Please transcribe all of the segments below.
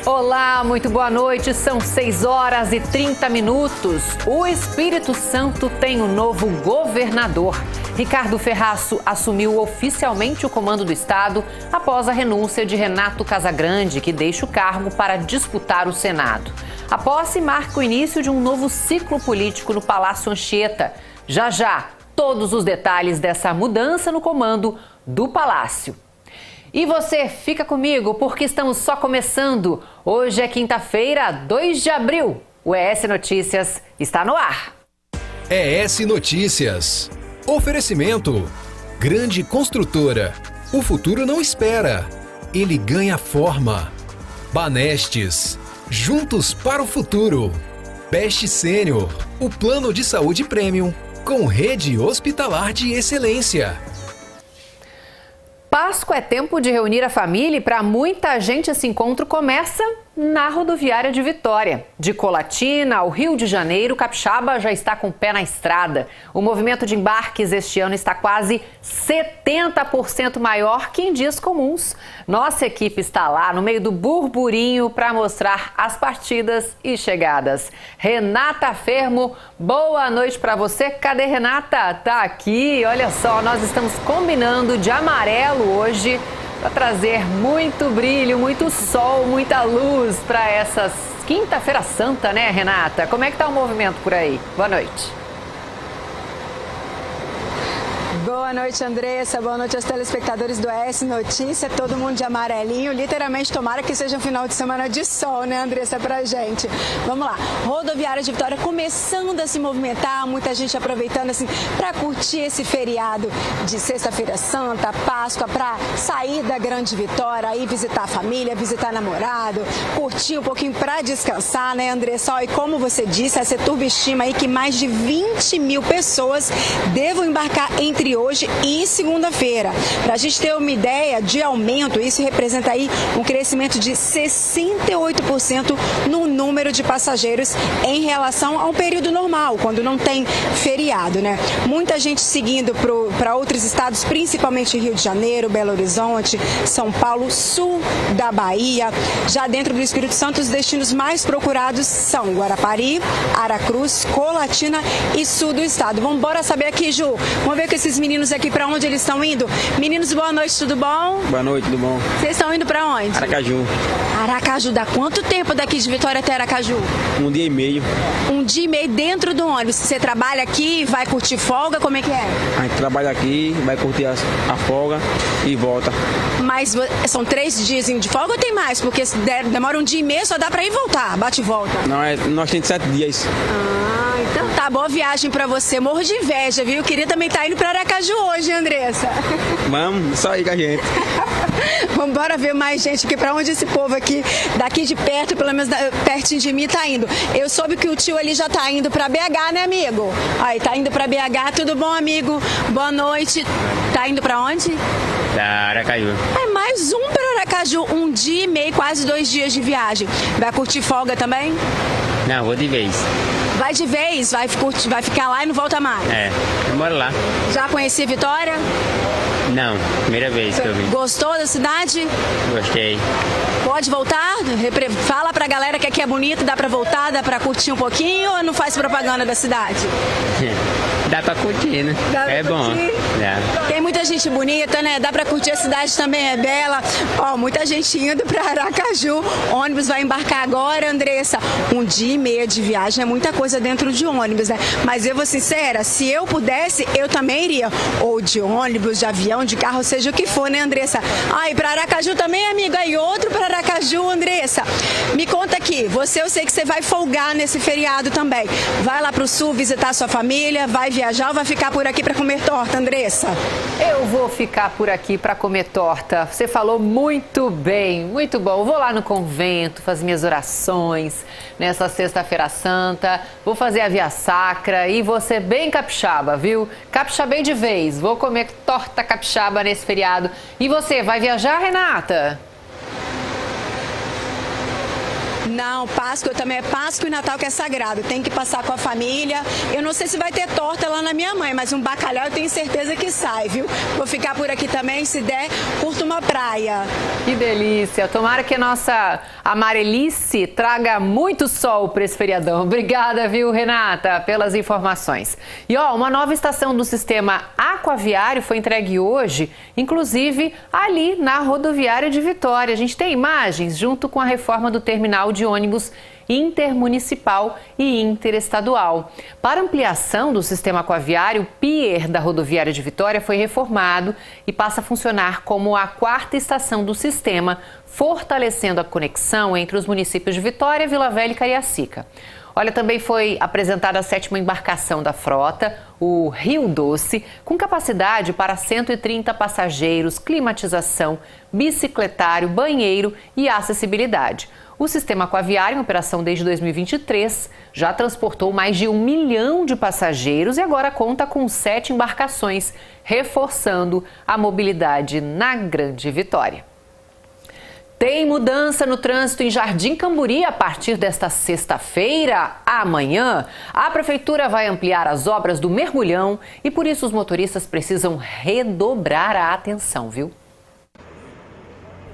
Olá, muito boa noite. São 6h30. O Espírito Santo tem um novo governador. Ricardo Ferraço assumiu oficialmente o comando do estado após a renúncia de Renato Casagrande, que deixa o cargo para disputar o Senado. A posse marca o início de um novo ciclo político no Palácio Anchieta. Já, todos os detalhes dessa mudança no comando do Palácio. E você fica comigo porque estamos só começando. Hoje é quinta-feira, 2 de abril. O ES Notícias está no ar. ES Notícias. Oferecimento. Grande construtora. O futuro não espera. Ele ganha forma. Banestes. Juntos para o futuro. Best Sênior. O plano de saúde premium com rede hospitalar de excelência. Páscoa é tempo de reunir a família e para muita gente esse encontro começa na rodoviária de Vitória. De Colatina ao Rio de Janeiro, Capixaba já está com o pé na estrada. O movimento de embarques este ano está quase 70% maior que em dias comuns. Nossa equipe está lá no meio do burburinho para mostrar as partidas e chegadas. Renata Fermo, boa noite para você. Cadê Renata? Tá aqui, olha só, nós estamos combinando de amarelo hoje para trazer muito brilho, muito sol, muita luz para essa quinta-feira santa, né, Renata? Como é que tá o movimento por aí? Boa noite. Boa noite, Andressa. Boa noite aos telespectadores do ES Notícia. Todo mundo de amarelinho. Literalmente, tomara que seja um final de semana de sol, né, Andressa, pra gente. Vamos lá. Rodoviária de Vitória começando a se movimentar. Muita gente aproveitando, assim, pra curtir esse feriado de Sexta-feira Santa, Páscoa, pra sair da Grande Vitória, ir visitar a família, visitar namorado, curtir um pouquinho pra descansar, né, Andressa? E como você disse, a Seturb estima aí que mais de 20 mil pessoas devam embarcar entre hoje e segunda-feira. Para a gente ter uma ideia de aumento, isso representa aí um crescimento de 68% no número de passageiros em relação a um período normal, quando não tem feriado, né? Muita gente seguindo para outros estados, principalmente Rio de Janeiro, Belo Horizonte, São Paulo, sul da Bahia. Já dentro do Espírito Santo, os destinos mais procurados são Guarapari, Aracruz, Colatina e sul do estado. Vamos embora saber aqui, Ju. Vamos ver com esses meninos aqui para onde eles estão indo. Meninos, boa noite, tudo bom? Boa noite, tudo bom? Vocês estão indo para onde? Aracaju. Aracaju, dá quanto tempo daqui de Vitória até Aracaju? 1 dia e meio. 1 dia e meio dentro do ônibus. Você trabalha aqui, vai curtir folga, como é que é? A gente trabalha aqui, vai curtir a folga e volta. Mas são 3 dias de folga ou tem mais? Porque se demora 1 dia e meio, só dá para ir e voltar, bate e volta. Não, nós temos 7 dias. Então tá, boa viagem pra você. Morro de inveja, viu? Queria também estar indo pra Aracaju hoje, Andressa. Vamos, só ir com a gente. Vamos embora ver mais gente aqui, pra onde esse povo aqui, daqui de perto, pelo menos pertinho de mim, tá indo. Eu soube que o tio ali já tá indo pra BH, né, amigo? Aí, tá indo pra BH, tudo bom, amigo? Boa noite. Tá indo pra onde? Da Aracaju. É mais um pra Aracaju, 1 dia e meio, quase 2 dias de viagem. Vai curtir folga também? Não, vou de vez. Vai de vez, vai ficar lá e não volta mais. É, eu moro lá. Já conheci Vitória? Não, primeira vez que eu vim. Gostou da cidade? Gostei. Pode voltar? Fala pra galera que aqui é bonito, dá pra voltar, dá pra curtir um pouquinho ou não faz propaganda da cidade? Dá pra curtir, né? É bom. Tem muita gente bonita, né? Dá pra curtir, a cidade também é bela. Ó, muita gente indo pra Aracaju. O ônibus vai embarcar agora, Andressa. 1 dia e meio de viagem é muita coisa dentro de ônibus, né? Mas eu vou sincera, se eu pudesse, eu também iria. Ou de ônibus, de avião, de carro, seja o que for, né, Andressa? Ah, e pra Aracaju também, amiga. E outro pra Aracaju, Andressa. Me conta aqui, eu sei que você vai folgar nesse feriado também. Vai lá pro sul visitar sua família, vai viajar ou vai ficar por aqui pra comer torta, Andressa? Eu vou ficar por aqui para comer torta. Você falou muito bem, muito bom. Eu vou lá no convento, fazer minhas orações nessa Sexta-feira Santa. Vou fazer a Via Sacra e vou ser bem capixaba, viu? Capixabei de vez. Vou comer torta capixaba nesse feriado. E você, vai viajar, Renata? Não, Páscoa também é Páscoa e Natal que é sagrado. Tem que passar com a família. Eu não sei se vai ter torta lá na minha mãe, mas um bacalhau eu tenho certeza que sai, viu? Vou ficar por aqui também, se der, curto uma praia. Que delícia. Tomara que a nossa amarelice traga muito sol para esse feriadão. Obrigada, viu, Renata, pelas informações. E ó, uma nova estação do sistema aquaviário foi entregue hoje, inclusive ali na rodoviária de Vitória. A gente tem imagens junto com a reforma do terminal de ônibus intermunicipal e interestadual. Para ampliação do sistema aquaviário, o pier da rodoviária de Vitória foi reformado e passa a funcionar como a 4ª estação do sistema, fortalecendo a conexão entre os municípios de Vitória, Vila Velha e Cariacica. Olha, também foi apresentada a 7ª embarcação da frota, o Rio Doce, com capacidade para 130 passageiros, climatização, bicicletário, banheiro e acessibilidade. O sistema aquaviário, em operação desde 2023, já transportou mais de 1 milhão de passageiros e agora conta com 7 embarcações, reforçando a mobilidade na Grande Vitória. Tem mudança no trânsito em Jardim Camburi a partir desta sexta-feira. Amanhã, a Prefeitura vai ampliar as obras do Mergulhão e por isso os motoristas precisam redobrar a atenção, viu?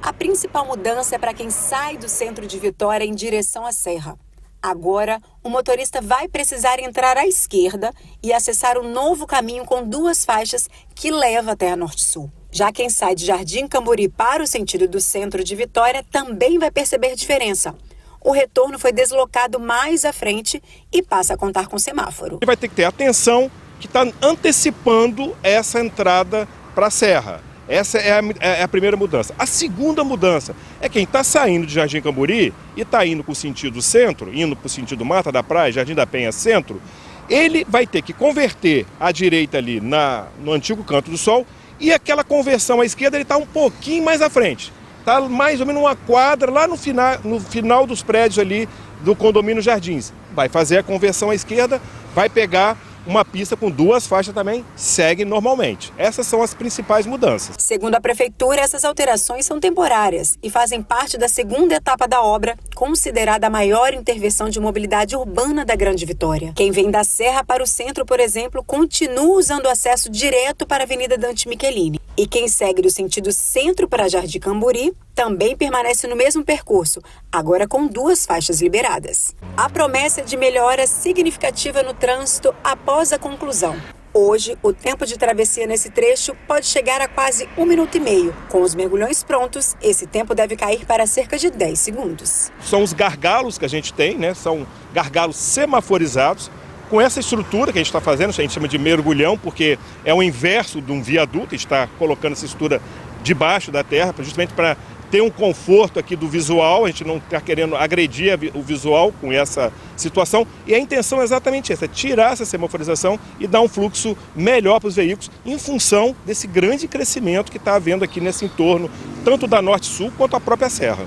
A principal mudança é para quem sai do centro de Vitória em direção à Serra. Agora, o motorista vai precisar entrar à esquerda e acessar o novo caminho com 2 faixas que leva até a Norte-Sul. Já quem sai de Jardim Camburi para o sentido do centro de Vitória também vai perceber diferença. O retorno foi deslocado mais à frente e passa a contar com semáforo. Vai ter que ter atenção que está antecipando essa entrada para a Serra. Essa é a primeira mudança. A segunda mudança é quem está saindo de Jardim Camburi e está indo para o sentido centro, indo para o sentido Mata da Praia, Jardim da Penha Centro, ele vai ter que converter à direita ali no antigo Canto do Sol e aquela conversão à esquerda ele está um pouquinho mais à frente. Está mais ou menos uma quadra lá no final dos prédios ali do condomínio Jardins. Vai fazer a conversão à esquerda, vai pegar uma pista com 2 faixas também, segue normalmente. Essas são as principais mudanças. Segundo a Prefeitura, essas alterações são temporárias e fazem parte da segunda etapa da obra, considerada a maior intervenção de mobilidade urbana da Grande Vitória. Quem vem da Serra para o centro, por exemplo, continua usando o acesso direto para a Avenida Dante Michelini. E quem segue do sentido centro para Jardim Camburi também permanece no mesmo percurso, agora com 2 faixas liberadas. A promessa é de melhora significativa no trânsito após a conclusão. Hoje, o tempo de travessia nesse trecho pode chegar a quase 1 minuto e meio. Com os mergulhões prontos, esse tempo deve cair para cerca de 10 segundos. São os gargalos que a gente tem, né? São gargalos semaforizados. Com essa estrutura que a gente está fazendo, a gente chama de mergulhão, porque é o inverso de um viaduto, a gente está colocando essa estrutura debaixo da terra, justamente para ter um conforto aqui do visual, a gente não está querendo agredir o visual com essa situação. E a intenção é exatamente essa, é tirar essa semaforização e dar um fluxo melhor para os veículos em função desse grande crescimento que está havendo aqui nesse entorno, tanto da Norte-Sul quanto a própria Serra.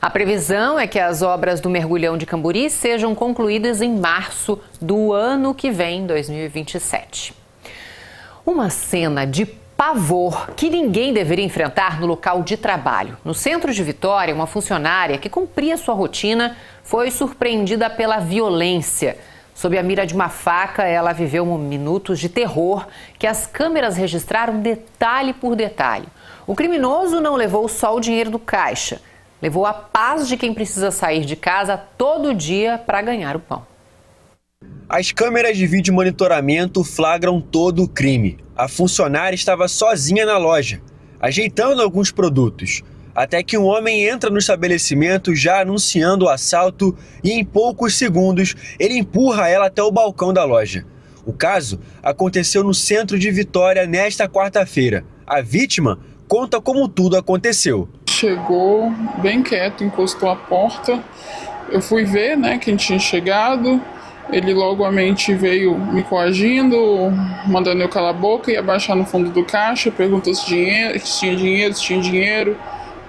A previsão é que as obras do Mergulhão de Camburi sejam concluídas em março do ano que vem, 2027. Uma cena de pavor que ninguém deveria enfrentar no local de trabalho. No centro de Vitória, uma funcionária que cumpria sua rotina foi surpreendida pela violência. Sob a mira de uma faca, ela viveu minutos de terror que as câmeras registraram detalhe por detalhe. O criminoso não levou só o dinheiro do caixa, levou a paz de quem precisa sair de casa todo dia para ganhar o pão. As câmeras de vídeo monitoramento flagram todo o crime. A funcionária estava sozinha na loja, ajeitando alguns produtos, até que um homem entra no estabelecimento já anunciando o assalto e em poucos segundos ele empurra ela até o balcão da loja. O caso aconteceu no centro de Vitória nesta quarta-feira. A vítima conta como tudo aconteceu. Chegou bem quieto, encostou a porta. Eu fui ver, quem tinha chegado. Ele logamente veio me coagindo, mandando eu calar a boca e abaixar no fundo do caixa. Perguntou se tinha dinheiro.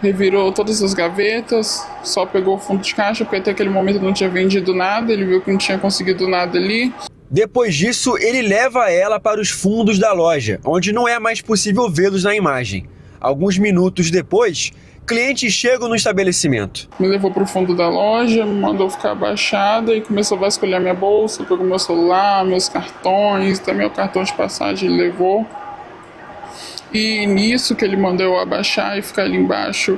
Revirou todas as gavetas, só pegou o fundo de caixa, porque até aquele momento não tinha vendido nada. Ele viu que não tinha conseguido nada ali. Depois disso, ele leva ela para os fundos da loja, onde não é mais possível vê-los na imagem. Alguns minutos depois, Clientes chegam no estabelecimento. Me levou para o fundo da loja, me mandou ficar abaixada e começou a vasculhar minha bolsa, pegou meu celular, meus cartões, também o cartão de passagem ele levou. E nisso que ele mandou eu abaixar e ficar ali embaixo,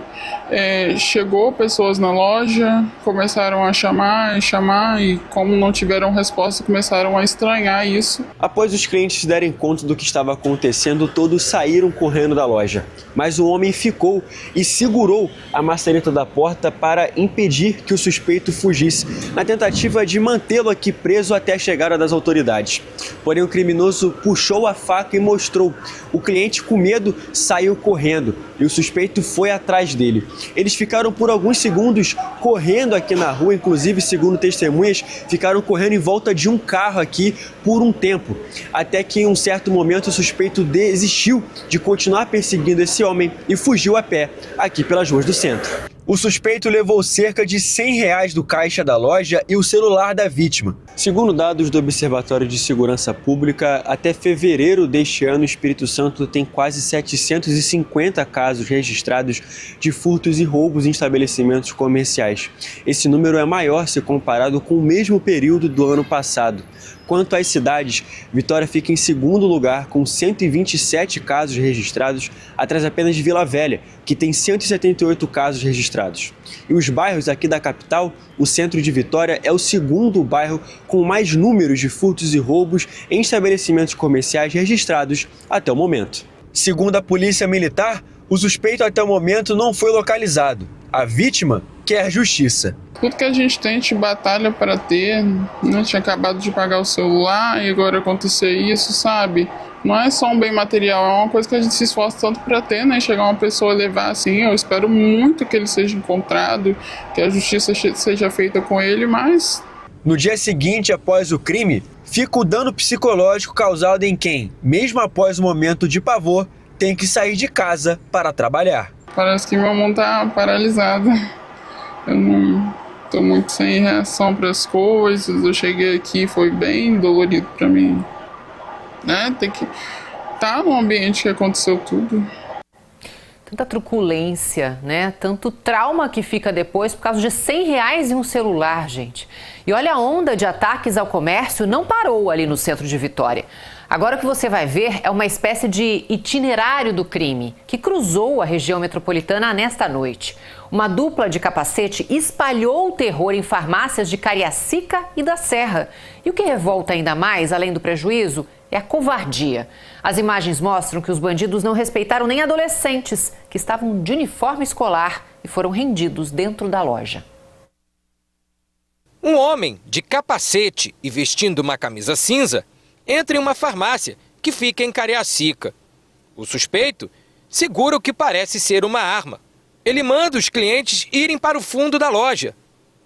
chegou pessoas na loja, começaram a chamar e como não tiveram resposta, começaram a estranhar isso. Após os clientes se derem conta do que estava acontecendo, todos saíram correndo da loja. Mas o homem ficou e segurou a maçaneta da porta para impedir que o suspeito fugisse, na tentativa de mantê-lo aqui preso até a chegada das autoridades. Porém, o criminoso puxou a faca e mostrou. O cliente, com medo, saiu correndo e o suspeito foi atrás dele. Eles ficaram por alguns segundos correndo aqui na rua, inclusive, segundo testemunhas, ficaram correndo em volta de um carro aqui por um tempo, até que em um certo momento o suspeito desistiu de continuar perseguindo esse homem e fugiu a pé aqui pelas ruas do centro. O suspeito levou cerca de R$100 do caixa da loja e o celular da vítima. Segundo dados do Observatório de Segurança Pública, até fevereiro deste ano, o Espírito Santo tem quase 750 casos registrados de furtos e roubos em estabelecimentos comerciais. Esse número é maior se comparado com o mesmo período do ano passado. Quanto às cidades, Vitória fica em segundo lugar com 127 casos registrados, atrás apenas de Vila Velha, que tem 178 casos registrados. E os bairros aqui da capital, o centro de Vitória é o segundo bairro com mais números de furtos e roubos em estabelecimentos comerciais registrados até o momento. Segundo a Polícia Militar, o suspeito até o momento não foi localizado. A vítima quer justiça. Tudo que a gente batalha para ter, não tinha acabado de pagar o celular e agora acontecer isso, sabe? Não é só um bem material, é uma coisa que a gente se esforça tanto para ter, né? Chegar uma pessoa a levar assim, eu espero muito que ele seja encontrado, que a justiça seja feita com ele, mas... No dia seguinte, após o crime, fica o dano psicológico causado em quem, mesmo após o momento de pavor, tem que sair de casa para trabalhar. Parece que meu mundo tá paralisado. Eu não tô muito sem reação para as coisas. Eu cheguei aqui, foi bem dolorido para mim, né? Tem que estar num ambiente que aconteceu tudo. Tanta truculência, né? Tanto trauma que fica depois por causa de R$100 e um celular, gente. E olha, a onda de ataques ao comércio não parou ali no centro de Vitória. Agora o que você vai ver é uma espécie de itinerário do crime que cruzou a região metropolitana nesta noite. Uma dupla de capacete espalhou o terror em farmácias de Cariacica e da Serra. E o que revolta ainda mais, além do prejuízo, é a covardia. As imagens mostram que os bandidos não respeitaram nem adolescentes que estavam de uniforme escolar e foram rendidos dentro da loja. Um homem de capacete e vestindo uma camisa cinza entra em uma farmácia que fica em Cariacica. O suspeito segura o que parece ser uma arma. Ele manda os clientes irem para o fundo da loja,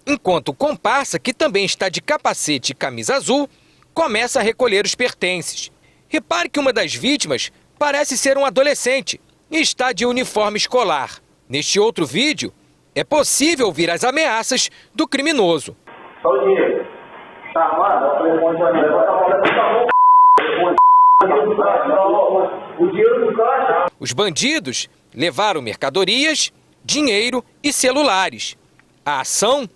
enquanto o comparsa, que também está de capacete e camisa azul, começa a recolher os pertences. Repare que uma das vítimas parece ser um adolescente e está de uniforme escolar. Neste outro vídeo, é possível ouvir as ameaças do criminoso. Só o dinheiro. Tá armado? Eu falei, pode levanta a bola do tamanho. O dinheiro do caixa. Os bandidos levaram mercadorias, dinheiro e celulares. A ação,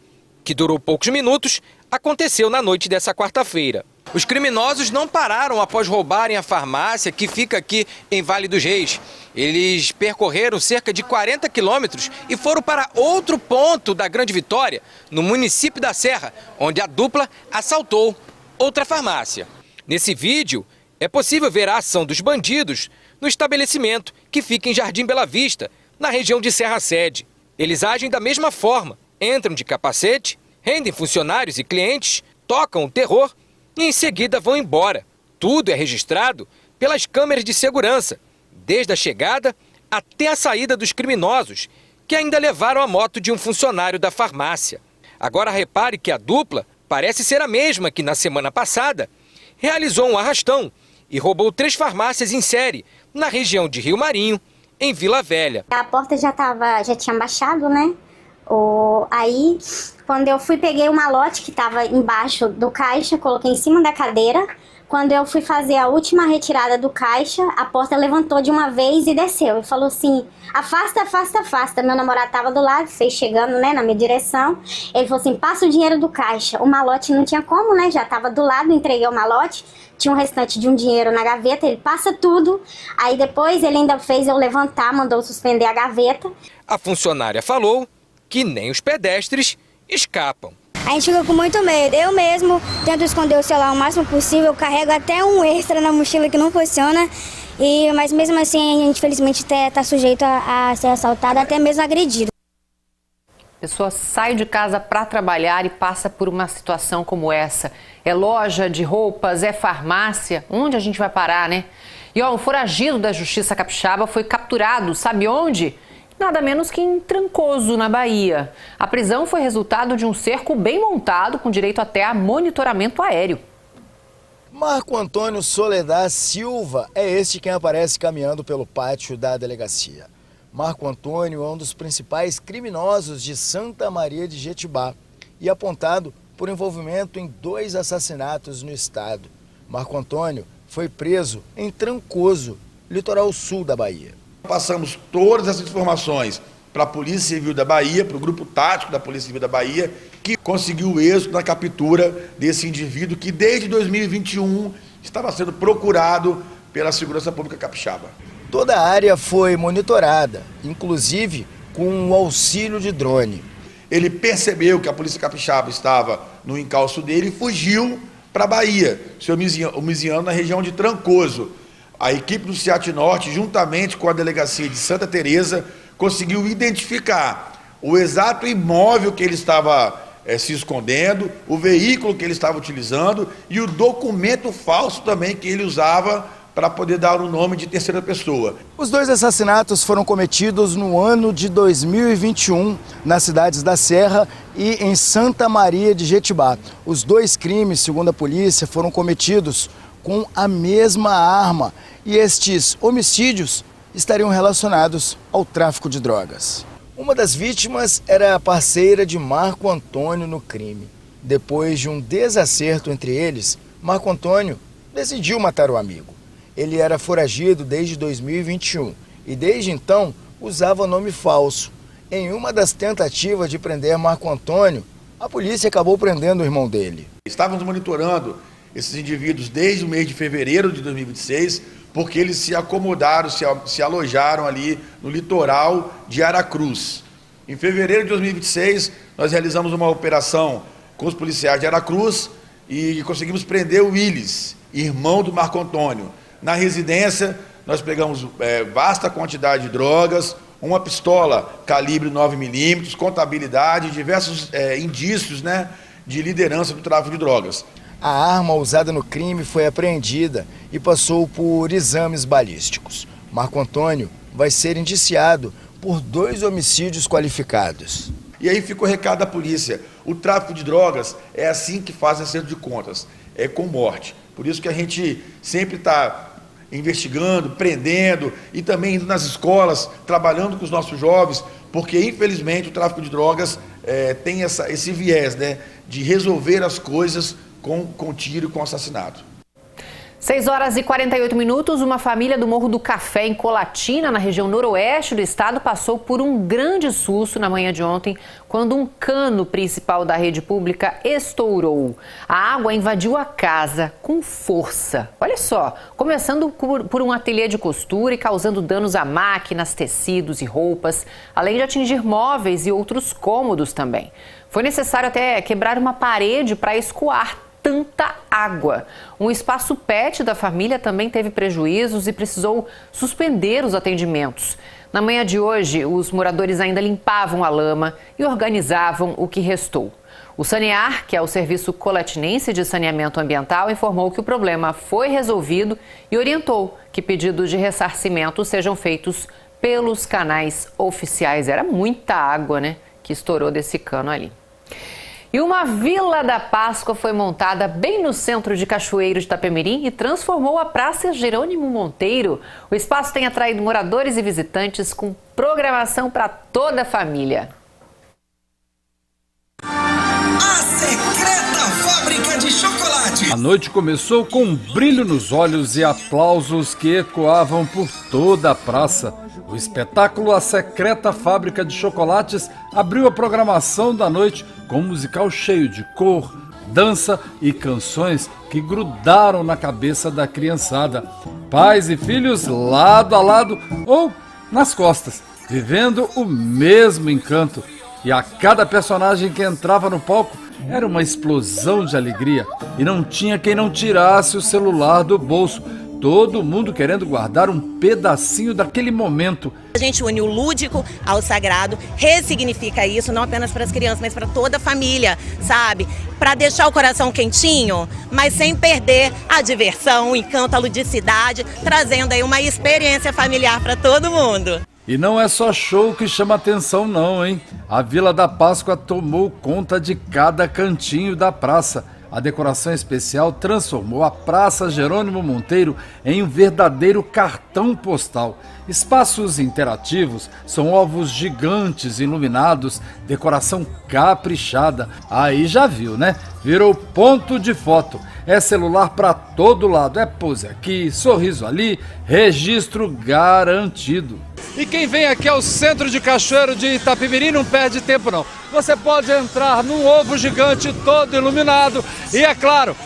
que durou poucos minutos, aconteceu na noite dessa quarta-feira. Os criminosos não pararam após roubarem a farmácia que fica aqui em Vale dos Reis. Eles percorreram cerca de 40 quilômetros e foram para outro ponto da Grande Vitória, no município da Serra, onde a dupla assaltou outra farmácia. Nesse vídeo, é possível ver a ação dos bandidos no estabelecimento que fica em Jardim Bela Vista, na região de Serra Sede. Eles agem da mesma forma, entram de capacete, rendem funcionários e clientes, tocam o terror e em seguida vão embora. Tudo é registrado pelas câmeras de segurança, desde a chegada até a saída dos criminosos, que ainda levaram a moto de um funcionário da farmácia. Agora repare que a dupla parece ser a mesma que na semana passada realizou um arrastão e roubou 3 farmácias em série na região de Rio Marinho, em Vila Velha. A porta já tinha baixado, né? Aí, quando eu fui, peguei o malote que estava embaixo do caixa, coloquei em cima da cadeira. Quando eu fui fazer a última retirada do caixa, a porta levantou de uma vez e desceu. E falou assim, afasta, afasta, afasta. Meu namorado estava do lado, fez chegando, né, na minha direção. Ele falou assim, passa o dinheiro do caixa. O malote não tinha como, né, já estava do lado, entreguei o malote. Tinha um restante de um dinheiro na gaveta, ele passa tudo. Aí depois ele ainda fez eu levantar, mandou suspender a gaveta. A funcionária falou que nem os pedestres escapam. A gente fica com muito medo. Eu mesmo tento esconder o celular o máximo possível, eu carrego até um extra na mochila que não funciona, mas mesmo assim a gente infelizmente está sujeito a ser assaltado, até mesmo agredido. A pessoa sai de casa para trabalhar e passa por uma situação como essa. É loja de roupas, é farmácia, onde a gente vai parar, né? E um foragido da Justiça Capixaba foi capturado, sabe onde? Nada menos que em Trancoso, na Bahia. A prisão foi resultado de um cerco bem montado, com direito até a monitoramento aéreo. Marco Antônio Soledad Silva é este quem aparece caminhando pelo pátio da delegacia. Marco Antônio é um dos principais criminosos de Santa Maria de Jetibá e apontado por envolvimento em 2 assassinatos no estado. Marco Antônio foi preso em Trancoso, litoral sul da Bahia. Passamos todas essas informações para a Polícia Civil da Bahia, para o Grupo Tático da Polícia Civil da Bahia, que conseguiu êxito na captura desse indivíduo que desde 2021 estava sendo procurado pela Segurança Pública Capixaba. Toda a área foi monitorada, inclusive com o auxílio de drone. Ele percebeu que a Polícia Capixaba estava no encalço dele e fugiu para a Bahia, homiziando na região de Trancoso. A equipe do CIAT Norte, juntamente com a delegacia de Santa Teresa, conseguiu identificar o exato imóvel que ele estava se escondendo, o veículo que ele estava utilizando e o documento falso também que ele usava para poder dar o nome de terceira pessoa. Os 2 assassinatos foram cometidos no ano de 2021, nas cidades da Serra e em Santa Maria de Jetibá. Os 2 crimes, segundo a polícia, foram cometidos com a mesma arma e estes homicídios estariam relacionados ao tráfico de drogas. Uma das vítimas era a parceira de Marco Antônio no crime. Depois de um desacerto entre eles, Marco Antônio decidiu matar o amigo. Ele era foragido desde 2021 e desde então usava nome falso. Em uma das tentativas de prender Marco Antônio, a polícia acabou prendendo o irmão dele. Estávamos monitorando esses indivíduos desde o mês de fevereiro de 2026, porque eles se acomodaram, se alojaram ali no litoral de Aracruz. Em fevereiro de 2026, nós realizamos uma operação com os policiais de Aracruz e conseguimos prender o Willis, irmão do Marco Antônio. Na residência, nós pegamos vasta quantidade de drogas, uma pistola calibre 9mm, contabilidade, diversos indícios, né, de liderança do tráfico de drogas. A arma usada no crime foi apreendida e passou por exames balísticos. Marco Antônio vai ser indiciado por 2 homicídios qualificados. E aí fica o recado da polícia: o tráfico de drogas é assim que faz acerto de contas, é com morte. Por isso que a gente sempre está investigando, prendendo e também indo nas escolas, trabalhando com os nossos jovens, porque infelizmente o tráfico de drogas tem esse viés, né, de resolver as coisas com tiro e com assassinato. 6h48, uma família do Morro do Café, em Colatina, na região noroeste do estado, passou por um grande susto na manhã de ontem, quando um cano principal da rede pública estourou. A água invadiu a casa com força. Olha só, começando por um ateliê de costura e causando danos a máquinas, tecidos e roupas, além de atingir móveis e outros cômodos também. Foi necessário até quebrar uma parede para escoar tanta água. Um espaço pet da família também teve prejuízos e precisou suspender os atendimentos. Na manhã de hoje, os moradores ainda limpavam a lama e organizavam o que restou. O Sanear, que é o Serviço Colatinense de Saneamento Ambiental, informou que o problema foi resolvido e orientou que pedidos de ressarcimento sejam feitos pelos canais oficiais. Era muita água, né, que estourou desse cano ali. E uma Vila da Páscoa foi montada bem no centro de Cachoeiro de Itapemirim e transformou a Praça Jerônimo Monteiro. O espaço tem atraído moradores e visitantes com programação para toda a família. A secreta fábrica de chocolate. A noite começou com um brilho nos olhos e aplausos que ecoavam por toda a praça. O espetáculo A Secreta Fábrica de Chocolates abriu a programação da noite com um musical cheio de cor, dança e canções que grudaram na cabeça da criançada. Pais e filhos lado a lado ou nas costas, vivendo o mesmo encanto. E a cada personagem que entrava no palco era uma explosão de alegria. E não tinha quem não tirasse o celular do bolso. Todo mundo querendo guardar um pedacinho daquele momento. A gente une o lúdico ao sagrado, ressignifica isso, não apenas para as crianças, mas para toda a família, sabe? Para deixar o coração quentinho, mas sem perder a diversão, o encanto, a ludicidade, trazendo aí uma experiência familiar para todo mundo. E não é só show que chama atenção não, hein? A Vila da Páscoa tomou conta de cada cantinho da praça. A decoração especial transformou a Praça Jerônimo Monteiro em um verdadeiro cartão postal. Espaços interativos, são ovos gigantes iluminados, decoração caprichada. Aí já viu, né? Virou ponto de foto. É celular para todo lado, é pose aqui, sorriso ali, registro garantido. E quem vem aqui ao centro de Cachoeiro de Itapemirim não perde tempo não. Você pode entrar num ovo gigante todo iluminado e, é claro,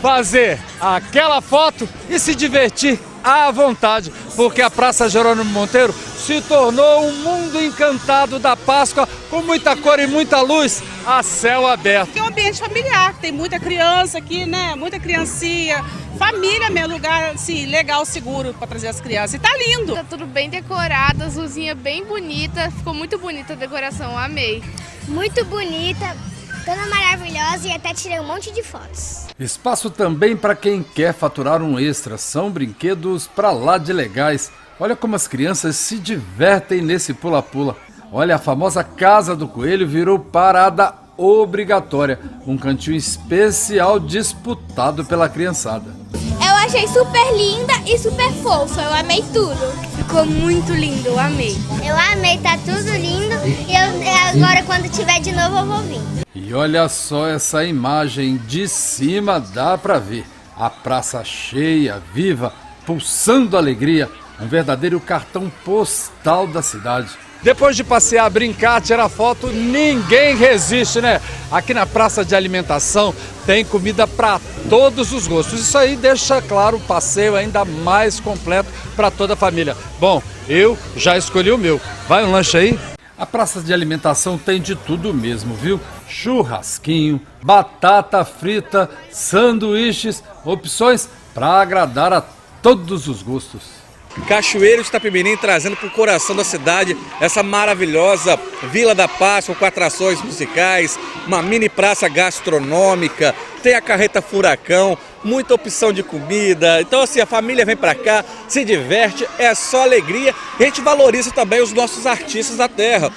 fazer aquela foto e se divertir à vontade, porque a Praça Jerônimo Monteiro se tornou um mundo encantado da Páscoa, com muita cor e muita luz a céu aberto. É um ambiente familiar, tem muita criança aqui, né? Muita criancinha. Família, meu lugar assim, legal, seguro para trazer as crianças. E tá lindo. Tá tudo bem decorado, as luzinhas bem bonitas. Ficou muito bonita a decoração, amei. Muito bonita, toda maravilhosa e até tirei um monte de fotos. Espaço também para quem quer faturar um extra. São brinquedos para lá de legais. Olha como as crianças se divertem nesse pula-pula. Olha, a famosa Casa do Coelho virou parada obrigatória. Um cantinho especial disputado pela criançada. Eu achei super linda e super fofa, eu amei tudo. Ficou muito lindo, eu amei. Eu amei, tá tudo lindo e agora quando tiver de novo eu vou vir. E olha só essa imagem, de cima dá pra ver. A praça cheia, viva, pulsando alegria. Um verdadeiro cartão postal da cidade. Depois de passear, brincar, tirar foto, ninguém resiste, né? Aqui na praça de alimentação tem comida para todos os gostos. Isso aí deixa, claro, o passeio ainda mais completo para toda a família. Bom, eu já escolhi o meu. Vai um lanche aí? A praça de alimentação tem de tudo mesmo, viu? Churrasquinho, batata frita, sanduíches, opções para agradar a todos os gostos. Cachoeiro de Itapemirim trazendo para o coração da cidade essa maravilhosa Vila da Páscoa com atrações musicais, uma mini praça gastronômica, tem a carreta furacão, muita opção de comida. Então assim, a família vem para cá, se diverte, é só alegria e a gente valoriza também os nossos artistas da terra.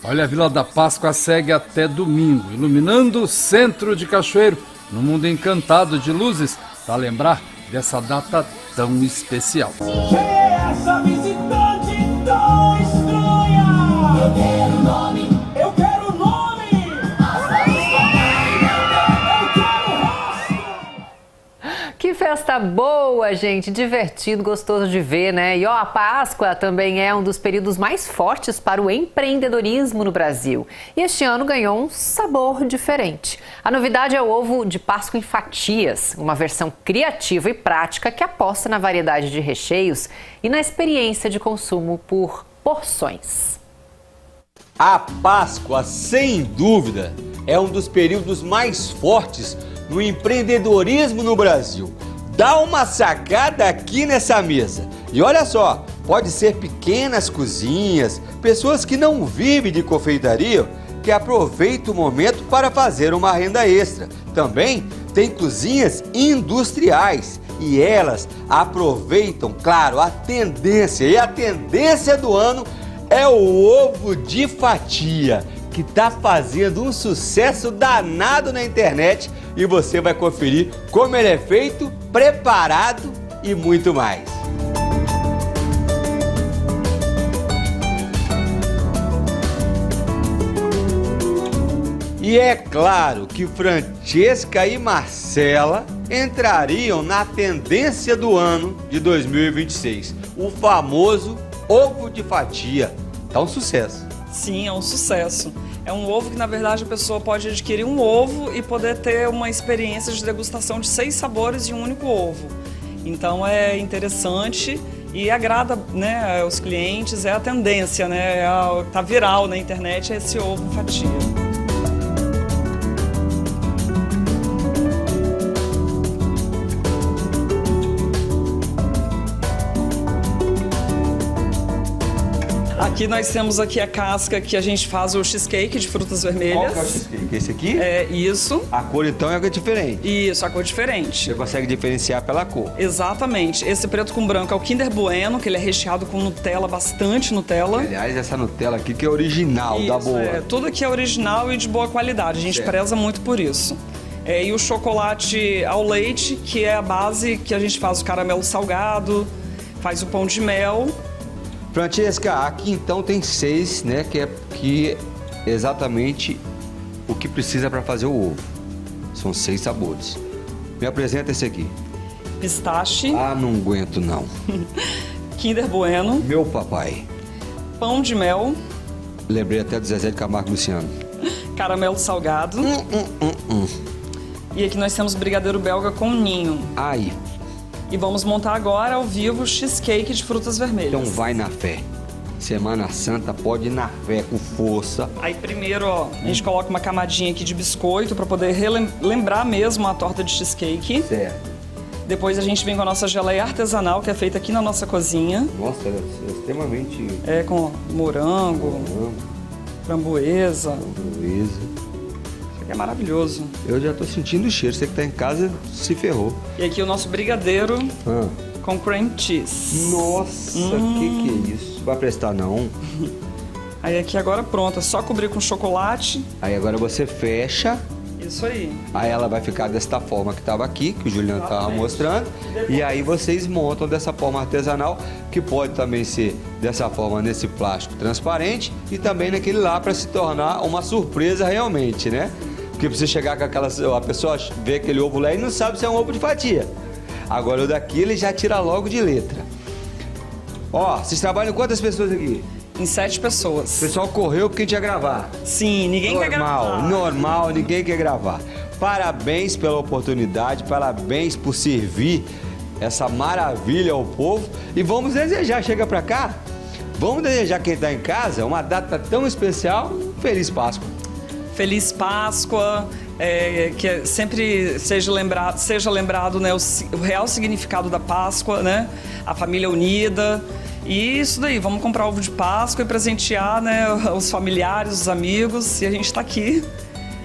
Olha, a Vila da Páscoa segue até domingo, iluminando o centro de Cachoeiro, num mundo encantado de luzes, para lembrar dessa data tão especial. Essa visitante tão estranha. Eu quero nome, eu quero nome. Que festa boa, gente, divertido, gostoso de ver, né? E ó, a Páscoa também é um dos períodos mais fortes para o empreendedorismo no Brasil. E este ano ganhou um sabor diferente. A novidade é o ovo de Páscoa em fatias, uma versão criativa e prática que aposta na variedade de recheios e na experiência de consumo por porções. A Páscoa, sem dúvida, é um dos períodos mais fortes no empreendedorismo no Brasil. Dá uma sacada aqui nessa mesa. E olha só, pode ser pequenas cozinhas, pessoas que não vivem de confeitaria, que aproveitam o momento para fazer uma renda extra. Também tem cozinhas industriais e elas aproveitam, claro, a tendência. E a tendência do ano é o ovo de fatia, que está fazendo um sucesso danado na internet e você vai conferir como ele é feito, preparado e muito mais. E é claro que Francesca e Marcela entrariam na tendência do ano de 2026. O famoso ovo de fatia. Tá um sucesso. Sim, é um sucesso. É um ovo que, na verdade, a pessoa pode adquirir um ovo e poder ter uma experiência de degustação de 6 sabores em um único ovo. Então é interessante e agrada, né, os clientes, é a tendência, né? Tá viral na internet esse ovo fatia. Aqui nós temos aqui a casca que a gente faz o cheesecake de frutas vermelhas. Qual que é o cheesecake? Esse aqui? É, isso. A cor então é diferente? Isso, a cor é diferente. Você consegue diferenciar pela cor? Exatamente. Esse preto com branco é o Kinder Bueno, que ele é recheado com Nutella, bastante Nutella. Aliás, essa Nutella aqui que é original, isso, da boa. É, tudo aqui é original e de boa qualidade. A gente preza muito por isso. E o chocolate ao leite, que é a base que a gente faz o caramelo salgado, faz o pão de mel. Francesca, aqui então tem 6, né, que é exatamente o que precisa para fazer o ovo. São 6 sabores. Me apresenta esse aqui. Pistache. Ah, não aguento não. Kinder Bueno. Meu papai. Pão de mel. Lembrei até do Zezé de Camargo e Luciano. Caramelo salgado. E aqui nós temos brigadeiro belga com ninho. Ai. E vamos montar agora ao vivo o cheesecake de frutas vermelhas. Então vai na fé. Semana Santa pode ir na fé com força. Aí primeiro, ó, a gente coloca uma camadinha aqui de biscoito para poder lembrar mesmo a torta de cheesecake. Certo. Depois a gente vem com a nossa geleia artesanal, que é feita aqui na nossa cozinha. Nossa, ela é extremamente... É, com morango, framboesa. Isso aqui é maravilhoso. Eu já tô sentindo o cheiro. Você que tá em casa se ferrou. E aqui o nosso brigadeiro com cream cheese. Nossa, que é isso? Vai prestar não? Aí aqui agora pronto, é só cobrir com chocolate. Aí agora você fecha. Isso aí. Aí ela vai ficar desta forma que estava aqui, que o Juliano estava mostrando. E aí vocês montam dessa forma artesanal, que pode também ser dessa forma nesse plástico transparente e também naquele lá para se tornar uma surpresa realmente, né? Porque você chegar com aquelas... A pessoa vê aquele ovo lá e não sabe se é um ovo de fatia. Agora o daqui ele já tira logo de letra. Ó, vocês trabalham quantas pessoas aqui? Em 7 pessoas. O pessoal correu porque a gente ia gravar. Sim, ninguém quer gravar. Normal, ninguém quer gravar. Parabéns pela oportunidade, parabéns por servir essa maravilha ao povo. E vamos desejar, chega pra cá, vamos desejar quem tá em casa uma data tão especial. Feliz Páscoa. Feliz Páscoa. Que sempre seja lembrado, né, o real significado da Páscoa, né? A família unida. E isso daí, vamos comprar ovo de Páscoa e presentear, né, os familiares, os amigos. E a gente está aqui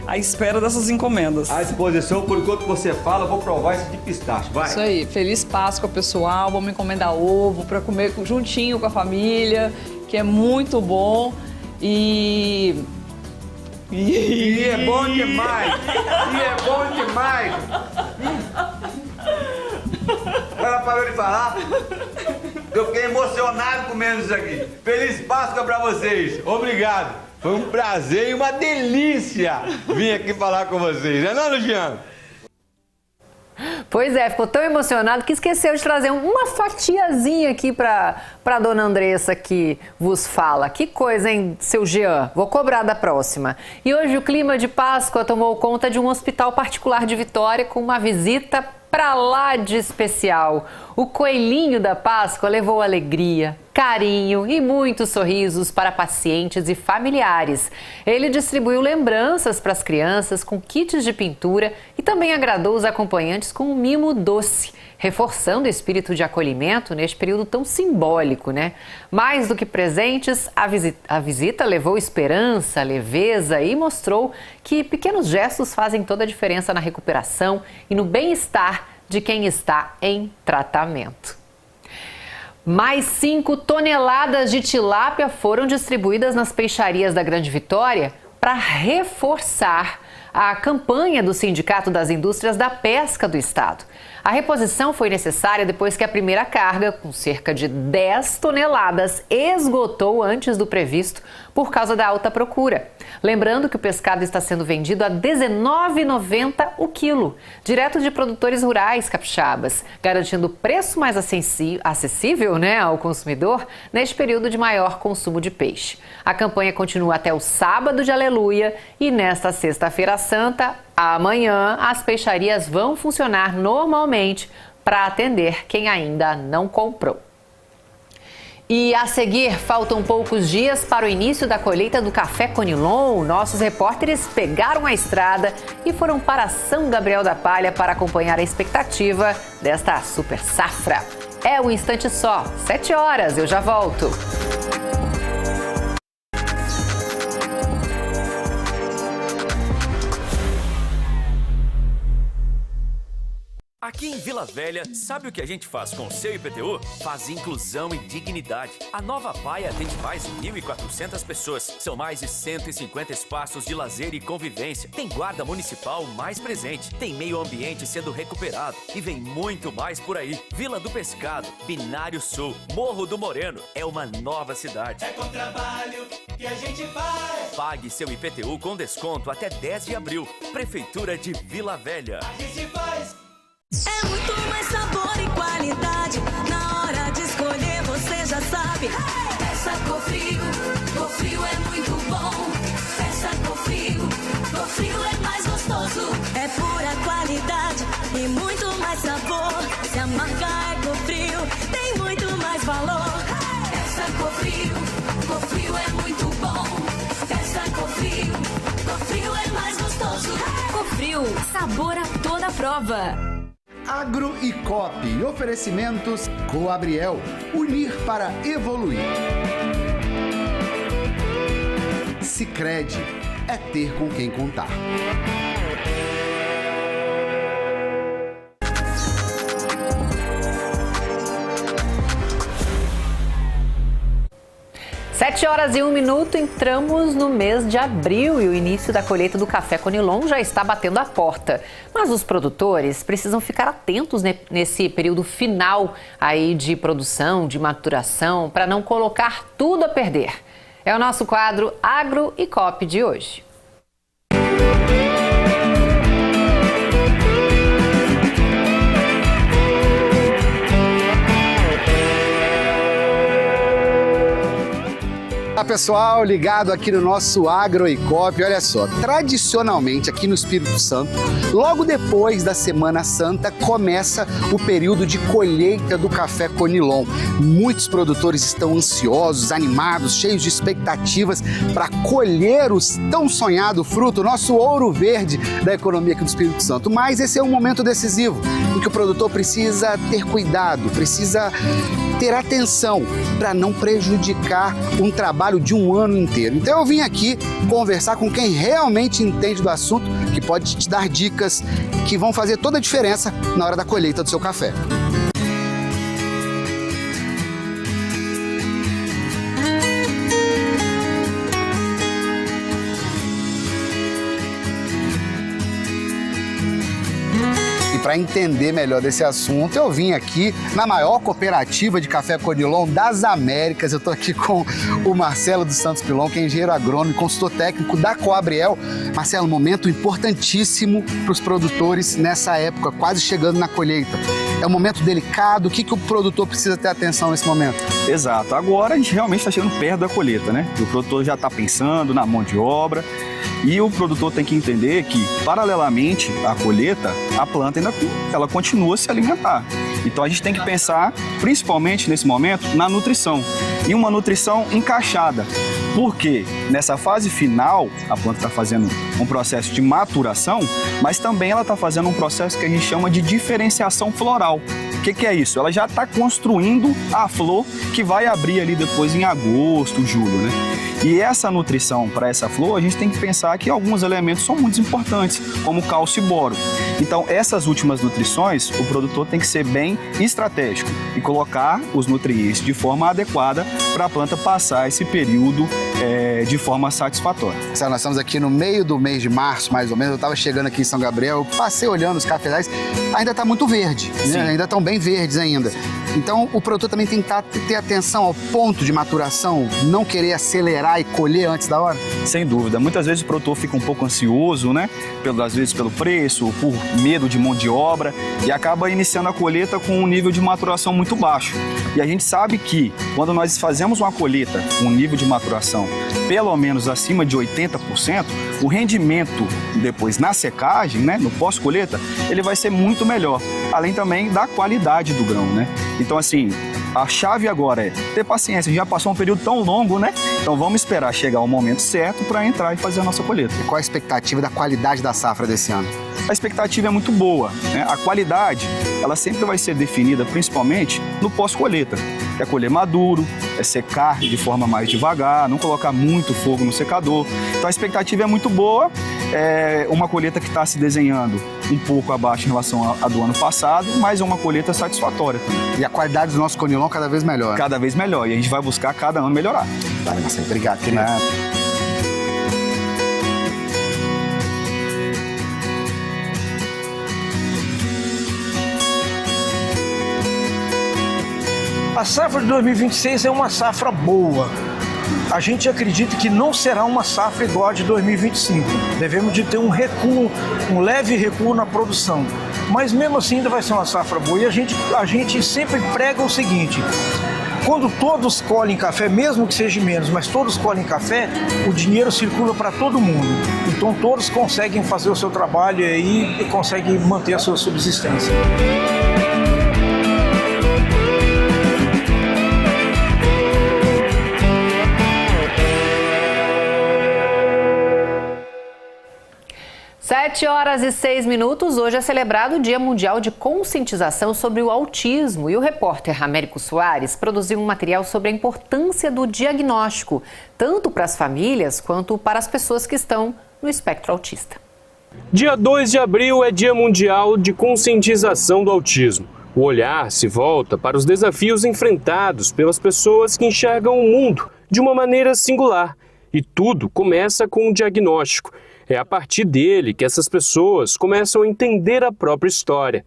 à espera dessas encomendas. À disposição, por enquanto você fala, eu vou provar esse de pistache, vai. Isso aí, Feliz Páscoa, pessoal. Vamos encomendar ovo para comer juntinho com a família, que é muito bom. E é bom demais! E é bom demais! Ela parou de falar? Eu fiquei emocionado comendo isso aqui. Feliz Páscoa pra vocês. Obrigado. Foi um prazer e uma delícia vir aqui falar com vocês. Não é não, Luciano? Pois é, ficou tão emocionado que esqueceu de trazer uma fatiazinha aqui pra dona Andressa que vos fala. Que coisa, hein, seu Jean? Vou cobrar da próxima. E hoje o clima de Páscoa tomou conta de um hospital particular de Vitória com uma visita pra lá de especial. O coelhinho da Páscoa levou alegria, carinho e muitos sorrisos para pacientes e familiares. Ele distribuiu lembranças para as crianças com kits de pintura e também agradou os acompanhantes com um mimo doce, reforçando o espírito de acolhimento neste período tão simbólico, né? Mais do que presentes, a visita levou esperança, leveza e mostrou que pequenos gestos fazem toda a diferença na recuperação e no bem-estar de quem está em tratamento. Mais 5 toneladas de tilápia foram distribuídas nas peixarias da Grande Vitória para reforçar a campanha do Sindicato das Indústrias da Pesca do Estado. A reposição foi necessária depois que a primeira carga, com cerca de 10 toneladas, esgotou antes do previsto por causa da alta procura. Lembrando que o pescado está sendo vendido a R$ 19,90 o quilo, direto de produtores rurais capixabas, garantindo preço mais acessível, ao consumidor neste período de maior consumo de peixe. A campanha continua até o sábado de Aleluia e nesta sexta-feira santa, amanhã, as peixarias vão funcionar normalmente para atender quem ainda não comprou. E a seguir, faltam poucos dias para o início da colheita do café Conilon. Nossos repórteres pegaram a estrada e foram para São Gabriel da Palha para acompanhar a expectativa desta super safra. É um instante só, 7 horas, eu já volto. Aqui em Vila Velha, sabe o que a gente faz com o seu IPTU? Faz inclusão e dignidade. A nova Paia atende mais de 1.400 pessoas. São mais de 150 espaços de lazer e convivência. Tem guarda municipal mais presente. Tem meio ambiente sendo recuperado. E vem muito mais por aí. Vila do Pescado, Binário Sul, Morro do Moreno. É uma nova cidade. É com trabalho que a gente faz. Pague seu IPTU com desconto até 10 de abril. Prefeitura de Vila Velha. A gente faz. É muito mais sabor e qualidade. Na hora de escolher, você já sabe. Peça Cofrio, Cofrio é muito bom. Peça Cofrio, Cofrio é mais gostoso. É pura qualidade e muito mais sabor. Se a marca é Cofrio, tem muito mais valor. Peça Cofrio, Cofrio é muito bom. Peça Cofrio, Cofrio é mais gostoso. Cofrio, sabor a toda prova. Agro e Coop, oferecimentos Coabriel, unir para evoluir. Sicredi, é ter com quem contar. Sete horas e 1 minuto, entramos no mês de abril e o início da colheita do café Conilon já está batendo a porta. Mas os produtores precisam ficar atentos nesse período final aí de produção, de maturação, para não colocar tudo a perder. É o nosso quadro Agro e Coop de hoje. Olá pessoal, ligado aqui no nosso Agro e Coop. Olha só, tradicionalmente aqui no Espírito Santo, logo depois da Semana Santa, começa o período de colheita do café Conilon. Muitos produtores estão ansiosos, animados, cheios de expectativas para colher o tão sonhado fruto, nosso ouro verde da economia aqui do Espírito Santo. Mas esse é um momento decisivo em que o produtor precisa ter cuidado, precisa ter atenção para não prejudicar um trabalho de um ano inteiro. Então eu vim aqui conversar com quem realmente entende do assunto, que pode te dar dicas que vão fazer toda a diferença na hora da colheita do seu café. Para entender melhor desse assunto, eu vim aqui na maior cooperativa de café Conilon das Américas. Eu estou aqui com o Marcelo dos Santos Pilon, que é engenheiro agrônomo e consultor técnico da Coabriel. Marcelo, momento importantíssimo para os produtores nessa época, quase chegando na colheita. É um momento delicado, o que o produtor precisa ter atenção nesse momento? Exato, agora a gente realmente está chegando perto da colheita, né? O produtor já está pensando na mão de obra. E o produtor tem que entender que, paralelamente à colheita, a planta ainda ela continua a se alimentar. Então a gente tem que pensar, principalmente nesse momento, na nutrição. E uma nutrição encaixada. Porque nessa fase final, a planta está fazendo um processo de maturação, mas também ela está fazendo um processo que a gente chama de diferenciação floral. O que é isso? Ela já está construindo a flor que vai abrir ali depois em agosto, julho, né? E essa nutrição para essa flor, a gente tem que pensar que alguns elementos são muito importantes, como cálcio e boro. Então, essas últimas nutrições, o produtor tem que ser bem estratégico e colocar os nutrientes de forma adequada para a planta passar esse período de forma satisfatória. Nós estamos aqui no meio do mês de março, mais ou menos. Eu estava chegando aqui em São Gabriel, eu passei olhando os cafezais, ainda está muito verde, né? Ainda estão bem verdes ainda. Então, o produtor também tem que ter atenção ao ponto de maturação, não querer acelerar e colher antes da hora? Sem dúvida. Muitas vezes o produtor fica um pouco ansioso, né? Às vezes pelo preço, por medo de mão de obra, e acaba iniciando a colheita com um nível de maturação muito baixo. E a gente sabe que quando nós fazemos uma colheita com um nível de maturação pelo menos acima de 80%, o rendimento depois na secagem, né, no pós-colheita, ele vai ser muito melhor, além também da qualidade do grão, né? Então, assim, a chave agora é ter paciência. Já passou um período tão longo, né? Então vamos esperar chegar o momento certo para entrar e fazer a nossa colheita. E qual a expectativa da qualidade da safra desse ano? A expectativa é muito boa, né? A qualidade, ela sempre vai ser definida principalmente no pós-colheita. É colher maduro, é secar de forma mais devagar, não colocar muito fogo no secador. Então a expectativa é muito boa, é uma colheita que está se desenhando um pouco abaixo em relação à do ano passado, mas é uma colheita satisfatória também. E a qualidade do nosso conilon cada vez melhor? Cada vez melhor, e a gente vai buscar cada ano melhorar. Tá, Marcelo, obrigado, querido. A safra de 2026 é uma safra boa. A gente acredita que não será uma safra igual a de 2025. Devemos de ter um recuo, um leve recuo na produção. Mas mesmo assim ainda vai ser uma safra boa. E a gente sempre prega o seguinte: quando todos colhem café, mesmo que seja menos, mas todos colhem café, o dinheiro circula para todo mundo. Então todos conseguem fazer o seu trabalho aí e conseguem manter a sua subsistência. Sete horas e 6 minutos. Hoje é celebrado o Dia Mundial de Conscientização sobre o Autismo. E o repórter Américo Soares produziu um material sobre a importância do diagnóstico, tanto para as famílias quanto para as pessoas que estão no espectro autista. Dia 2 de abril é Dia Mundial de Conscientização do Autismo. O olhar se volta para os desafios enfrentados pelas pessoas que enxergam o mundo de uma maneira singular. E tudo começa com um diagnóstico. É a partir dele que essas pessoas começam a entender a própria história.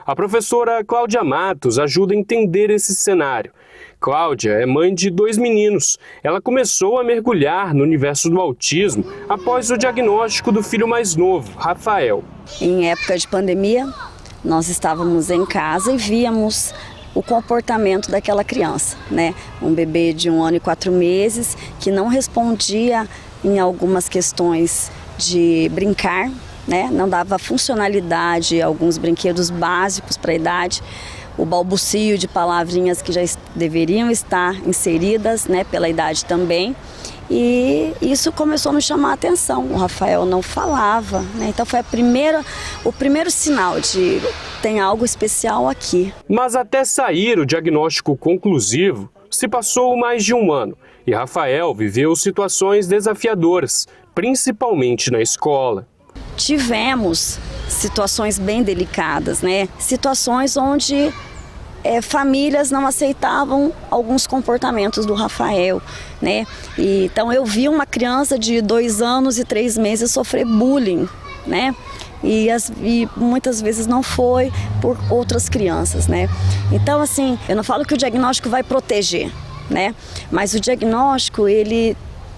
A professora Cláudia Matos ajuda a entender esse cenário. Cláudia é mãe de 2 meninos. Ela começou a mergulhar no universo do autismo após o diagnóstico do filho mais novo, Rafael. Em época de pandemia, nós estávamos em casa e víamos o comportamento daquela criança, né? Um bebê de 1 ano e 4 meses que não respondia em algumas questões de brincar, né? Não dava funcionalidade a alguns brinquedos básicos para a idade, o balbucio de palavrinhas que já deveriam estar inseridas, né, pela idade também. E isso começou a me chamar a atenção. O Rafael não falava, né? Então foi o primeiro sinal de tem algo especial aqui. Mas até sair o diagnóstico conclusivo, se passou mais de 1 ano e Rafael viveu situações desafiadoras, principalmente na escola. Tivemos situações bem delicadas, né? Situações onde famílias não aceitavam alguns comportamentos do Rafael, né? Então eu vi uma criança de 2 anos e 3 meses sofrer bullying, né? E muitas vezes não foi por outras crianças, né? Então, assim, eu não falo que o diagnóstico vai proteger, né? Mas o diagnóstico, ele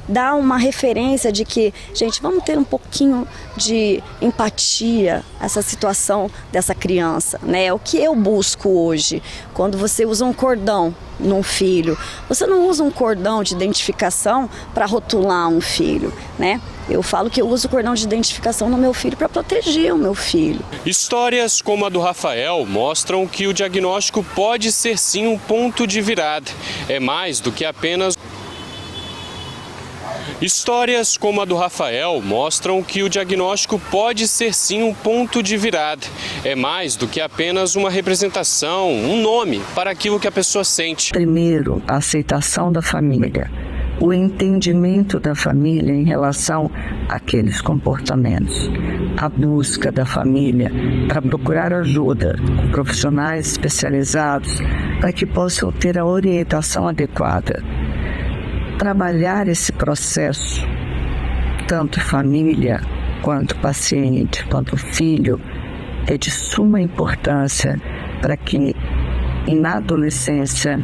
dá uma referência de que, gente, vamos ter um pouquinho de empatia a essa situação dessa criança, né? O que eu busco hoje, quando você usa um cordão num filho, você não usa um cordão de identificação para rotular um filho, né? Eu falo que eu uso o cordão de identificação no meu filho para proteger o meu filho. Histórias como a do Rafael mostram que o diagnóstico pode ser sim um ponto de virada. É mais do que apenas... Histórias como a do Rafael mostram que o diagnóstico pode ser sim um ponto de virada. É mais do que apenas uma representação, um nome para aquilo que a pessoa sente. Primeiro, a aceitação da família, o entendimento da família em relação àqueles comportamentos. a busca da família para procurar ajuda com profissionais especializados para que possam ter a orientação adequada. Trabalhar esse processo, tanto isso quanto paciente, quanto filho, é de suma importância para que na adolescência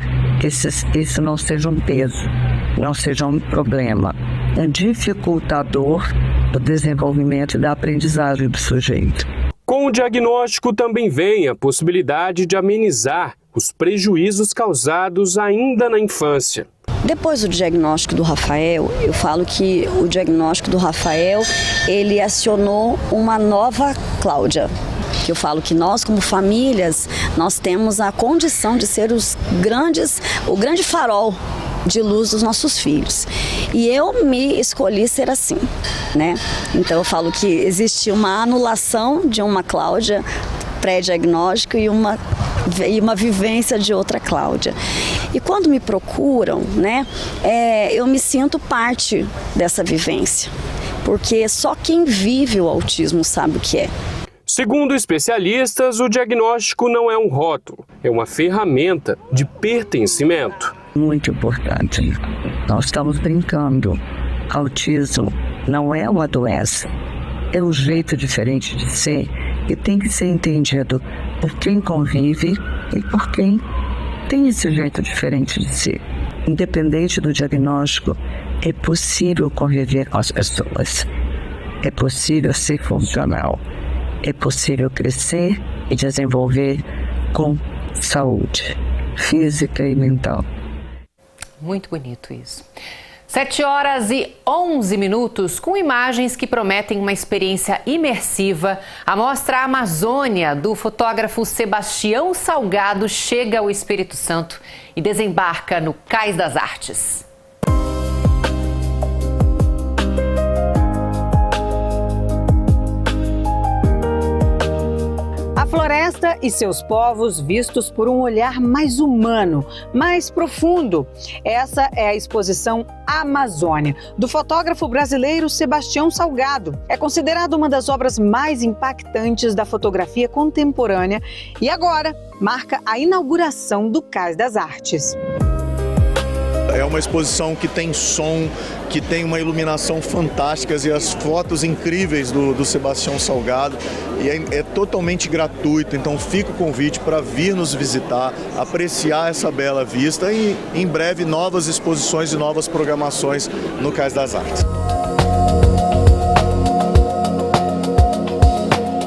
isso não seja um peso, não seja um problema, um dificultador do desenvolvimento e da aprendizagem do sujeito. Com o diagnóstico também vem a possibilidade de amenizar os prejuízos causados ainda na infância. Depois do diagnóstico do Rafael, eu falo que o diagnóstico do Rafael, ele acionou uma nova Cláudia. Que eu falo que nós, como famílias, nós temos a condição de ser o grande farol de luz dos nossos filhos. E eu me escolhi ser assim, né? Então eu falo que existe uma anulação de uma Cláudia pré-diagnóstico e uma vivência de outra Cláudia. E quando me procuram, né, eu me sinto parte dessa vivência, porque só quem vive o autismo sabe o que é. Segundo especialistas, o diagnóstico não é um rótulo, é uma ferramenta de pertencimento. Muito importante. Nós estamos brincando. Autismo não é uma doença, é um jeito diferente de ser e tem que ser entendido por quem convive e por quem tem esse jeito diferente de ser. Independente do diagnóstico, é possível conviver com as pessoas, é possível ser funcional, é possível crescer e desenvolver com saúde física e mental. Muito bonito isso. 7h11, com imagens que prometem uma experiência imersiva. A mostra Amazônia, do fotógrafo Sebastião Salgado, chega ao Espírito Santo e desembarca no Cais das Artes. A floresta e seus povos vistos por um olhar mais humano, mais profundo. Essa é a exposição Amazônia, do fotógrafo brasileiro Sebastião Salgado. É considerada uma das obras mais impactantes da fotografia contemporânea e agora marca a inauguração do Cais das Artes. É uma exposição que tem som, que tem uma iluminação fantástica e as fotos incríveis do Sebastião Salgado. E é totalmente gratuito, então fica o convite para vir nos visitar, apreciar essa bela vista e em breve novas exposições e novas programações no Cais das Artes.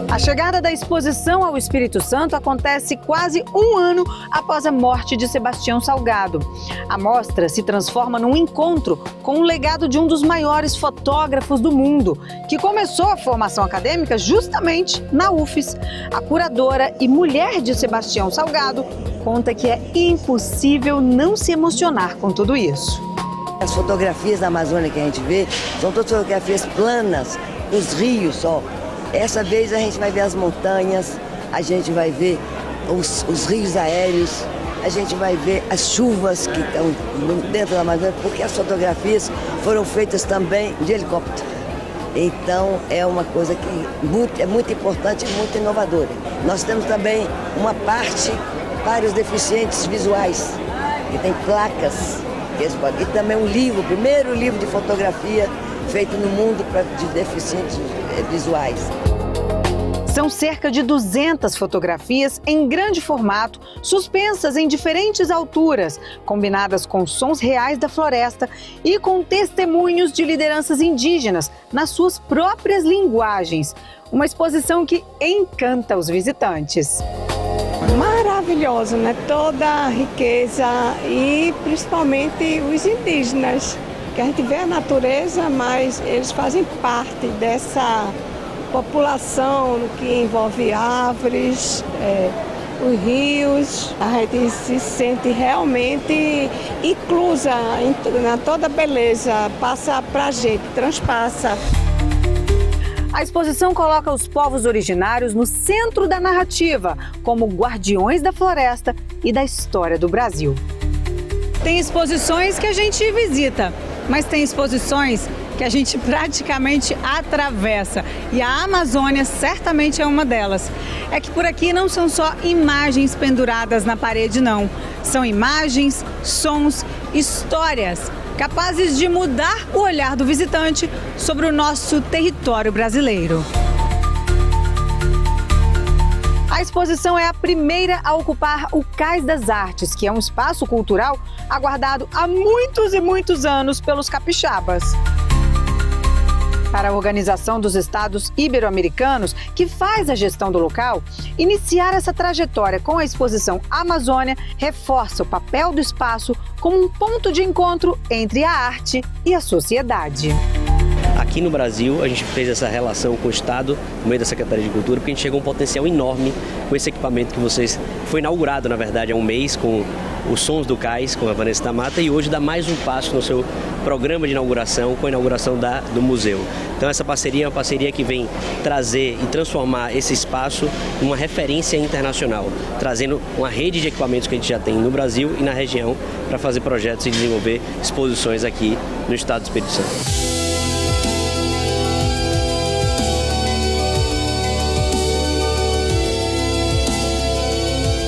A chegada da exposição ao Espírito Santo acontece quase um ano após a morte de Sebastião Salgado. A mostra se transforma num encontro com o legado de um dos maiores fotógrafos do mundo, que começou a formação acadêmica justamente na UFES. A curadora e mulher de Sebastião Salgado conta que é impossível não se emocionar com tudo isso. As fotografias da Amazônia que a gente vê são todas fotografias planas, os rios só. Essa vez a gente vai ver as montanhas, a gente vai ver os rios aéreos, a gente vai ver as chuvas que estão dentro da Amazônia, porque as fotografias foram feitas também de helicóptero. Então é uma coisa que é muito importante e muito inovadora. Nós temos também uma parte para os deficientes visuais, que tem placas, e também um livro, o primeiro livro de fotografia feito no mundo de deficientes visuais. São cerca de 200 fotografias em grande formato, suspensas em diferentes alturas, combinadas com sons reais da floresta e com testemunhos de lideranças indígenas nas suas próprias linguagens. Uma exposição que encanta os visitantes. Maravilhoso, né? Toda a riqueza e principalmente os indígenas, que a gente vê a natureza, mas eles fazem parte dessa população no que envolve árvores, os rios. A gente se sente realmente inclusa em toda a beleza, passa pra gente, transpassa. A exposição coloca os povos originários no centro da narrativa, como guardiões da floresta e da história do Brasil. Tem exposições que a gente visita, mas tem exposições que a gente praticamente atravessa. E a Amazônia certamente é uma delas. É que por aqui não são só imagens penduradas na parede, não. São imagens, sons, histórias capazes de mudar o olhar do visitante sobre o nosso território brasileiro. A exposição é a primeira a ocupar o Cais das Artes, que é um espaço cultural aguardado há muitos e muitos anos pelos capixabas. Para a Organização dos Estados Ibero-Americanos, que faz a gestão do local, iniciar essa trajetória com a exposição Amazônia reforça o papel do espaço como um ponto de encontro entre a arte e a sociedade. Aqui no Brasil, a gente fez essa relação com o Estado, no meio da Secretaria de Cultura, porque a gente chegou a um potencial enorme com esse equipamento que vocês... Foi inaugurado, na verdade, há um mês, com os Sons do Cais, com a Vanessa da Mata, e hoje dá mais um passo no seu programa de inauguração, com a inauguração do museu. Então essa parceria é uma parceria que vem trazer e transformar esse espaço numa referência internacional, trazendo uma rede de equipamentos que a gente já tem no Brasil e na região para fazer projetos e desenvolver exposições aqui no estado do Espírito Santo.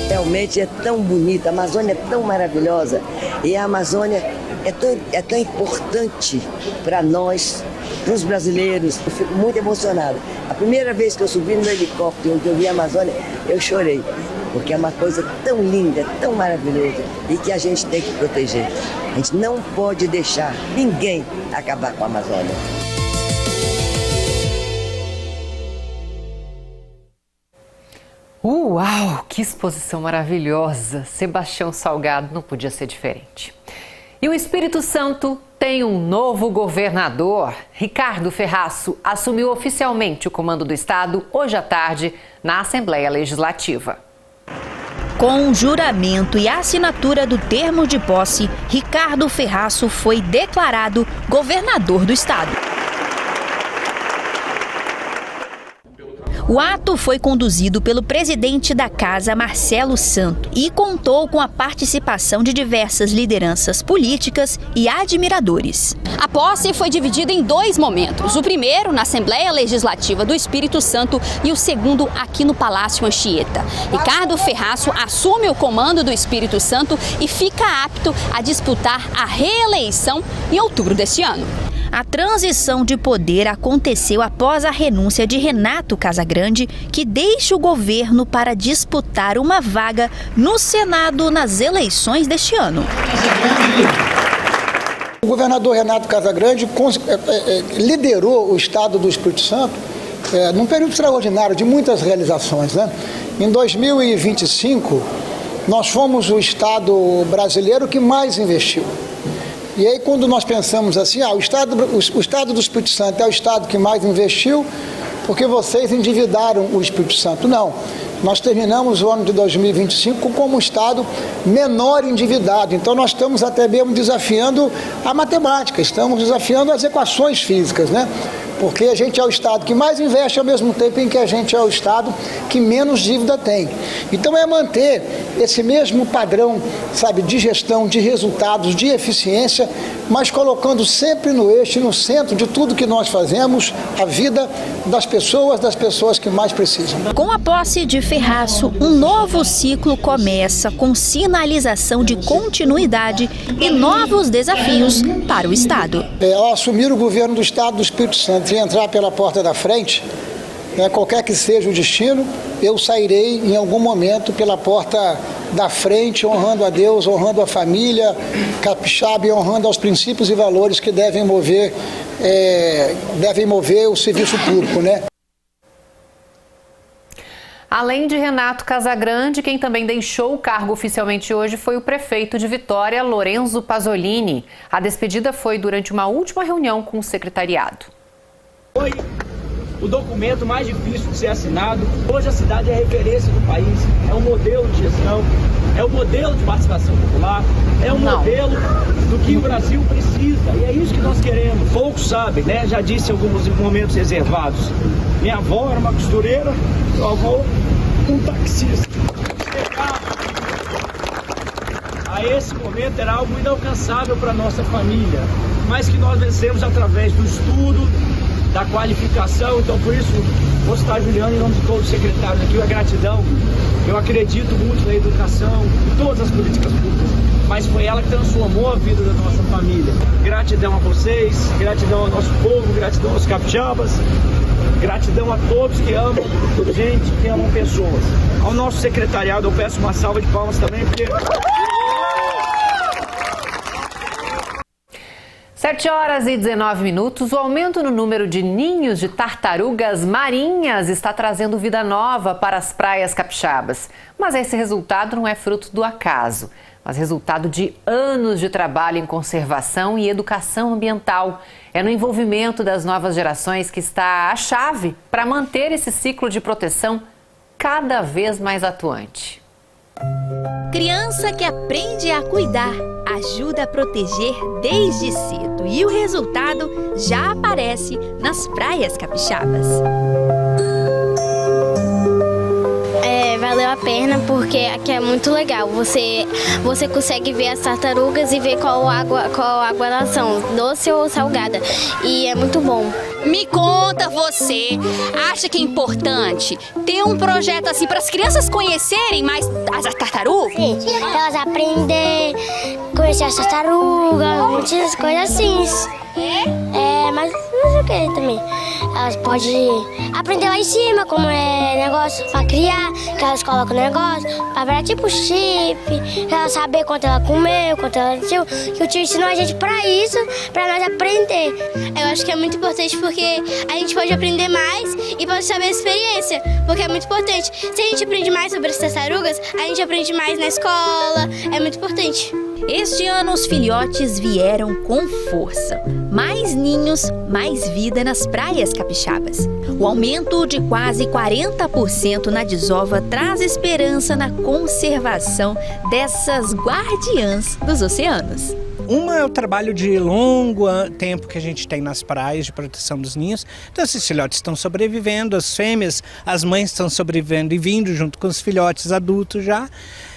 Realmente é tão bonita, a Amazônia é tão maravilhosa e a Amazônia é tão importante para nós, para os brasileiros. Eu fico muito emocionada. A primeira vez que eu subi no helicóptero, que eu vi a Amazônia, eu chorei, porque é uma coisa tão linda, tão maravilhosa e que a gente tem que proteger. A gente não pode deixar ninguém acabar com a Amazônia. Uau, que exposição maravilhosa! Sebastião Salgado não podia ser diferente. E o Espírito Santo tem um novo governador. Ricardo Ferraço assumiu oficialmente o comando do estado hoje à tarde na Assembleia Legislativa. Com o juramento e a assinatura do termo de posse, Ricardo Ferraço foi declarado governador do estado. O ato foi conduzido pelo presidente da Casa, Marcelo Santo, e contou com a participação de diversas lideranças políticas e admiradores. A posse foi dividida em dois momentos. O primeiro, na Assembleia Legislativa do Espírito Santo, e o segundo, aqui no Palácio Anchieta. Ricardo Ferraço assume o comando do Espírito Santo e fica apto a disputar a reeleição em outubro deste ano. A transição de poder aconteceu após a renúncia de Renato Casagrande, que deixa o governo para disputar uma vaga no Senado nas eleições deste ano. O governador Renato Casagrande liderou o estado do Espírito Santo num período extraordinário de muitas realizações, né? Em 2025, nós fomos o estado brasileiro que mais investiu. E aí, quando nós pensamos assim, o estado do Espírito Santo é o estado que mais investiu porque vocês endividaram o Espírito Santo. Não, nós terminamos o ano de 2025 como o estado menor endividado. Então, nós estamos até mesmo desafiando a matemática, estamos desafiando as equações físicas, né? Porque a gente é o estado que mais investe ao mesmo tempo em que a gente é o estado que menos dívida tem. Então é manter esse mesmo padrão, sabe, de gestão, de resultados, de eficiência, mas colocando sempre no eixo, no centro de tudo que nós fazemos, a vida das pessoas que mais precisam. Com a posse de Ferraço, um novo ciclo começa com sinalização de continuidade e novos desafios para o estado. Ao assumir o governo do estado do Espírito Santo e entrar pela porta da frente, qualquer que seja o destino, eu sairei em algum momento pela porta da frente, honrando a Deus, honrando a família capixaba e honrando aos princípios e valores que devem mover o serviço público, né? Além de Renato Casagrande, quem também deixou o cargo oficialmente hoje foi o prefeito de Vitória, Lorenzo Pasolini. A despedida foi durante uma última reunião com o secretariado. Foi o documento mais difícil de ser assinado. Hoje a cidade é referência do país, é um modelo de gestão, é um modelo de participação popular, é um modelo do que o Brasil precisa. E é isso que nós queremos. Poucos sabem, né? Já disse em alguns momentos reservados. Minha avó era uma costureira, meu avô um taxista. a esse momento era algo inalcançável para a nossa família, mas que nós vencemos através do estudo, da qualificação. Então, por isso, vou citar Juliano em nome de todos os secretários aqui, a gratidão. Eu acredito muito na educação, em todas as políticas públicas, mas foi ela que transformou a vida da nossa família. Gratidão a vocês, gratidão ao nosso povo, gratidão aos capixabas, gratidão a todos que amam gente, que amam pessoas. Ao nosso secretariado eu peço uma salva de palmas também, porque... 7h19, o aumento no número de ninhos de tartarugas marinhas está trazendo vida nova para as praias capixabas. Mas esse resultado não é fruto do acaso, mas resultado de anos de trabalho em conservação e educação ambiental. É no envolvimento das novas gerações que está a chave para manter esse ciclo de proteção cada vez mais atuante. Criança que aprende a cuidar, ajuda a proteger desde cedo e o resultado já aparece nas praias capixabas. Valeu a pena porque aqui é muito legal. Você consegue ver as tartarugas e ver qual água elas são, doce ou salgada. E é muito bom. Me conta, você acha que é importante ter um projeto assim para as crianças conhecerem mais as tartarugas? Sim, elas aprendem a conhecer as tartarugas, muitas coisas assim. Mas não sei o que também. Elas podem aprender lá em cima como é negócio pra criar, que elas colocam o negócio, pra virar tipo chip, pra ela saber quanto ela comeu, quanto ela tio, que o tio ensinou a gente pra isso, pra nós aprender. Eu acho que é muito importante porque a gente pode aprender mais e pode saber a experiência, porque é muito importante. Se a gente aprende mais sobre as tartarugas, a gente aprende mais na escola, é muito importante. Este ano os filhotes vieram com força. Mais ninhos, mais vida nas praias capixabas. O aumento de quase 40% na desova traz esperança na conservação dessas guardiãs dos oceanos. Uma é o trabalho de longo tempo que a gente tem nas praias de proteção dos ninhos. Então esses filhotes estão sobrevivendo, as fêmeas, as mães estão sobrevivendo e vindo junto com os filhotes adultos já.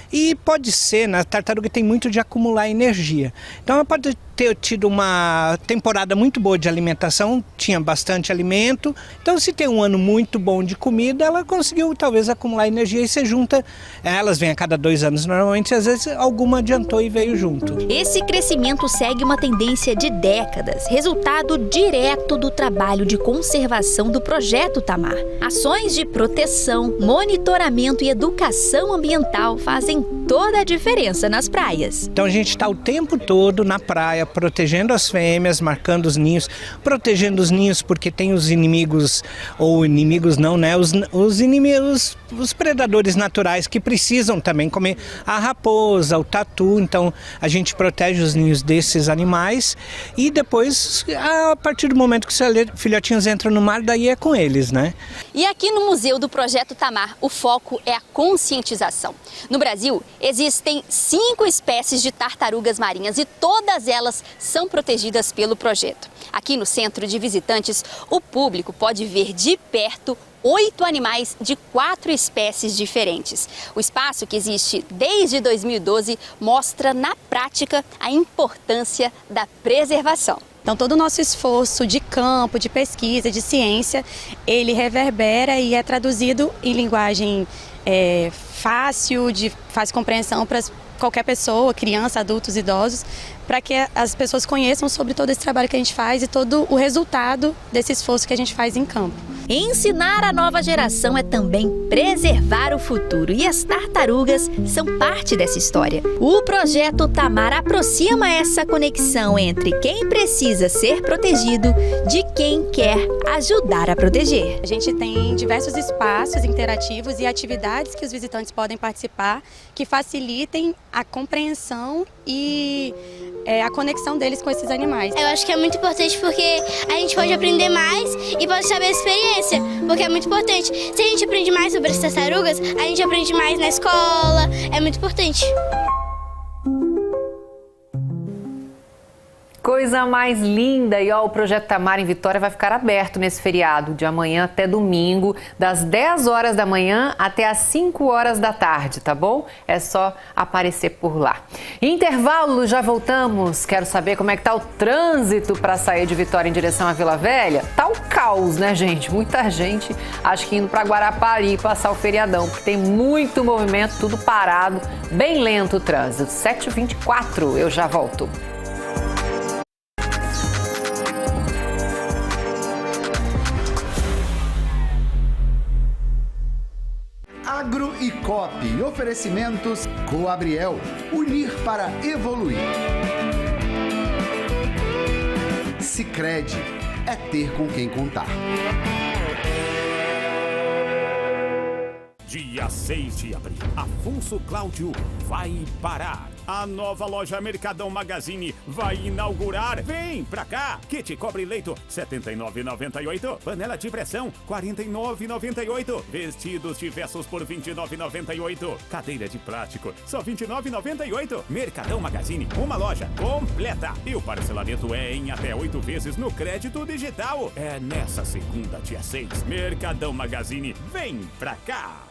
E pode ser, na tartaruga tem muito de acumular energia. Então ela pode ter tido uma temporada muito boa de alimentação, tinha bastante alimento. Então se tem um ano muito bom de comida, ela conseguiu talvez acumular energia e se junta. Elas vêm a cada 2 anos normalmente, às vezes alguma adiantou e veio junto. Esse crescimento segue uma tendência de décadas, resultado direto do trabalho de conservação do Projeto Tamar. Ações de proteção, monitoramento e educação ambiental fazem toda a diferença nas praias. Então a gente está o tempo todo na praia, protegendo as fêmeas, marcando os ninhos, protegendo os ninhos porque tem os inimigos, ou inimigos não, né? Os inimigos, os predadores naturais que precisam também comer a raposa, o tatu. Então a gente protege os ninhos desses animais e depois, a partir do momento que os filhotinhos entram no mar, daí é com eles, né? E aqui no Museu do Projeto Tamar, o foco é a conscientização. No Brasil, existem 5 espécies de tartarugas marinhas e todas elas são protegidas pelo projeto. Aqui no Centro de Visitantes, o público pode ver de perto 8 animais de 4 espécies diferentes. O espaço, que existe desde 2012, mostra na prática a importância da preservação. Então todo o nosso esforço de campo, de pesquisa, de ciência, ele reverbera e é traduzido em linguagem fácil, de fácil compreensão para qualquer pessoa, criança, adultos, idosos, para que as pessoas conheçam sobre todo esse trabalho que a gente faz e todo o resultado desse esforço que a gente faz em campo. Ensinar a nova geração é também preservar o futuro e as tartarugas são parte dessa história. O Projeto Tamar aproxima essa conexão entre quem precisa ser protegido de quem quer ajudar a proteger. A gente tem diversos espaços interativos e atividades que os visitantes podem participar que facilitem a compreensão e a conexão deles com esses animais. Eu acho que é muito importante porque a gente pode aprender mais e pode saber a experiência, porque é muito importante. Se a gente aprende mais sobre as tartarugas, a gente aprende mais na escola, é muito importante. Coisa mais linda! E ó, o Projeto Tamar em Vitória vai ficar aberto nesse feriado, de amanhã até domingo, das 10 horas da manhã até as 5 horas da tarde, tá bom? É só aparecer por lá. Intervalo, já voltamos. Quero saber como é que tá o trânsito para sair de Vitória em direção à Vila Velha. Tá um caos, né, gente? Muita gente, acho que indo para Guarapari passar o feriadão, porque tem muito movimento, tudo parado, bem lento o trânsito. 7h24, eu já volto. Agro e Coop, oferecimentos Coabriel, unir para evoluir. Sicredi, é ter com quem contar. Dia 6 de abril, Afonso Cláudio vai parar. A nova loja Mercadão Magazine vai inaugurar. Vem pra cá! Kit cobre leito, R$ 79,98. Panela de pressão, R$ 49,98. Vestidos diversos por R$ 29,98. Cadeira de plástico, só R$ 29,98. Mercadão Magazine, uma loja completa. E o parcelamento é em até 8 vezes no crédito digital. É nessa segunda, dia 6. Mercadão Magazine, vem pra cá!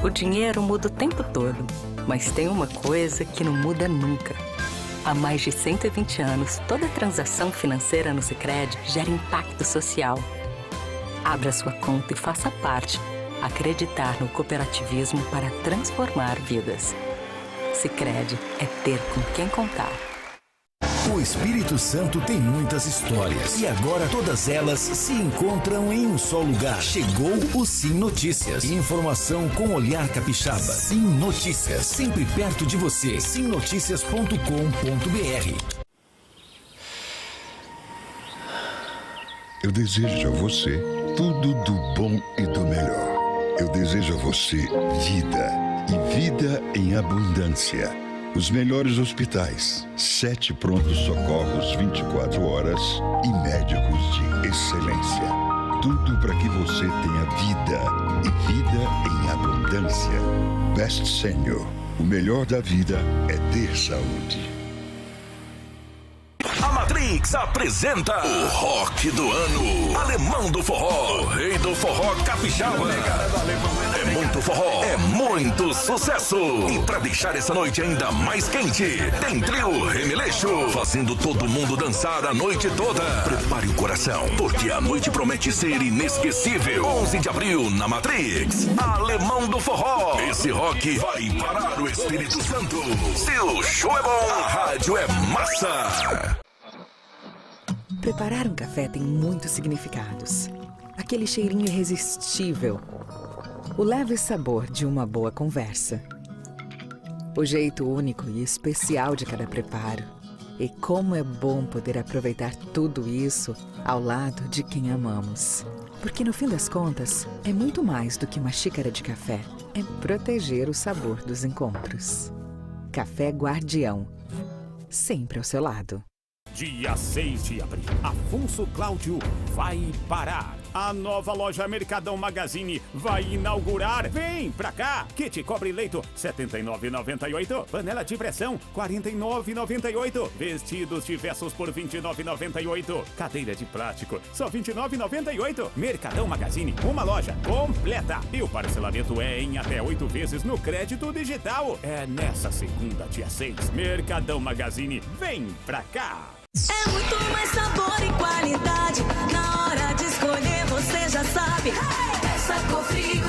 O dinheiro muda o tempo todo, mas tem uma coisa que não muda nunca. Há mais de 120 anos, toda transação financeira no Sicredi gera impacto social. Abra sua conta e faça parte. Acreditar no cooperativismo para transformar vidas. Sicredi é ter com quem contar. O Espírito Santo tem muitas histórias e agora todas elas se encontram em um só lugar. Chegou o Sim Notícias. Informação com olhar capixaba. Sim Notícias, sempre perto de você. simnoticias.com.br. Eu desejo a você tudo do bom e do melhor. Eu desejo a você vida e vida em abundância. Os melhores hospitais, 7 prontos socorros 24 horas e médicos de excelência. Tudo para que você tenha vida e vida em abundância. Best Senior, o melhor da vida é ter saúde. A Matrix apresenta o Rock do Ano. Alemão do Forró, o rei do forró capixaba. É muito forró, é muito sucesso. E pra deixar essa noite ainda mais quente, tem trio Remileixo, fazendo todo mundo dançar a noite toda. Prepare o coração, porque a noite promete ser inesquecível. 11 de abril na Matrix, Alemão do Forró. Esse rock vai parar o Espírito Santo. Se o show é bom, a rádio é massa. Preparar um café tem muitos significados. Aquele cheirinho irresistível. O leve sabor de uma boa conversa. O jeito único e especial de cada preparo. E como é bom poder aproveitar tudo isso ao lado de quem amamos. Porque no fim das contas, é muito mais do que uma xícara de café. É proteger o sabor dos encontros. Café Guardião. Sempre ao seu lado. Dia 6 de abril, Afonso Cláudio vai parar. A nova loja Mercadão Magazine vai inaugurar. Vem pra cá! Kit cobre leito, R$ 79,98. Panela de pressão, R$ 49,98. Vestidos diversos por R$ 29,98. Cadeira de plástico, só R$ 29,98. Mercadão Magazine, uma loja completa. E o parcelamento é em até 8 vezes no crédito digital. É nessa segunda, dia 6. Mercadão Magazine, vem pra cá! É muito mais sabor e qualidade. Na hora de escolher, você já sabe. Peça Cofrio,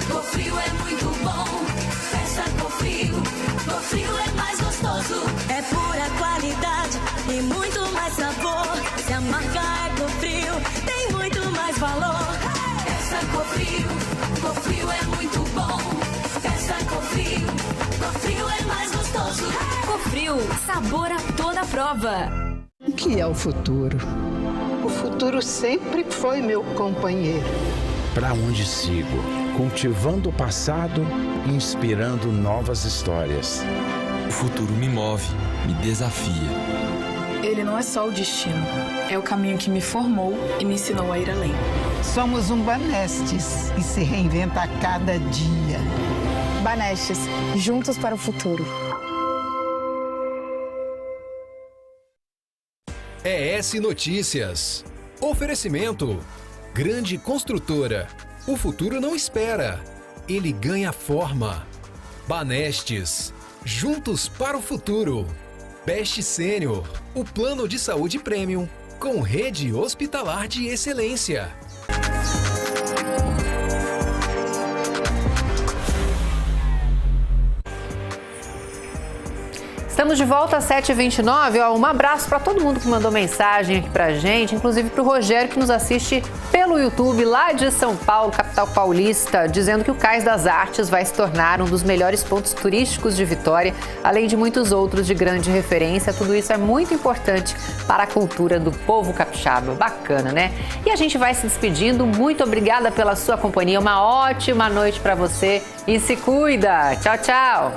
Cofrio é muito bom. Peça Cofrio, Cofrio é mais gostoso. É pura qualidade e muito mais sabor. Se a marca é Cofrio, tem muito mais valor. Peça Cofrio, Cofrio é muito bom. Peça Cofrio, Cofrio é mais gostoso. Cofrio, sabor a toda prova. O que é o futuro? O futuro sempre foi meu companheiro. Para onde sigo? Cultivando o passado, inspirando novas histórias. O futuro me move, me desafia. Ele não é só o destino, é o caminho que me formou e me ensinou a ir além. Somos um Banestes e se reinventa a cada dia. Banestes, juntos para o futuro. ES Notícias. Oferecimento. Grande construtora. O futuro não espera. Ele ganha forma. Banestes. Juntos para o futuro. Best Sênior. O plano de saúde premium com rede hospitalar de excelência. Estamos de volta às 7h29. Um abraço para todo mundo que mandou mensagem aqui pra gente, inclusive para o Rogério, que nos assiste pelo YouTube lá de São Paulo, capital paulista, dizendo que o Cais das Artes vai se tornar um dos melhores pontos turísticos de Vitória, além de muitos outros de grande referência. Tudo isso é muito importante para a cultura do povo capixaba. Bacana, né? E a gente vai se despedindo. Muito obrigada pela sua companhia. Uma ótima noite para você e se cuida. Tchau, tchau.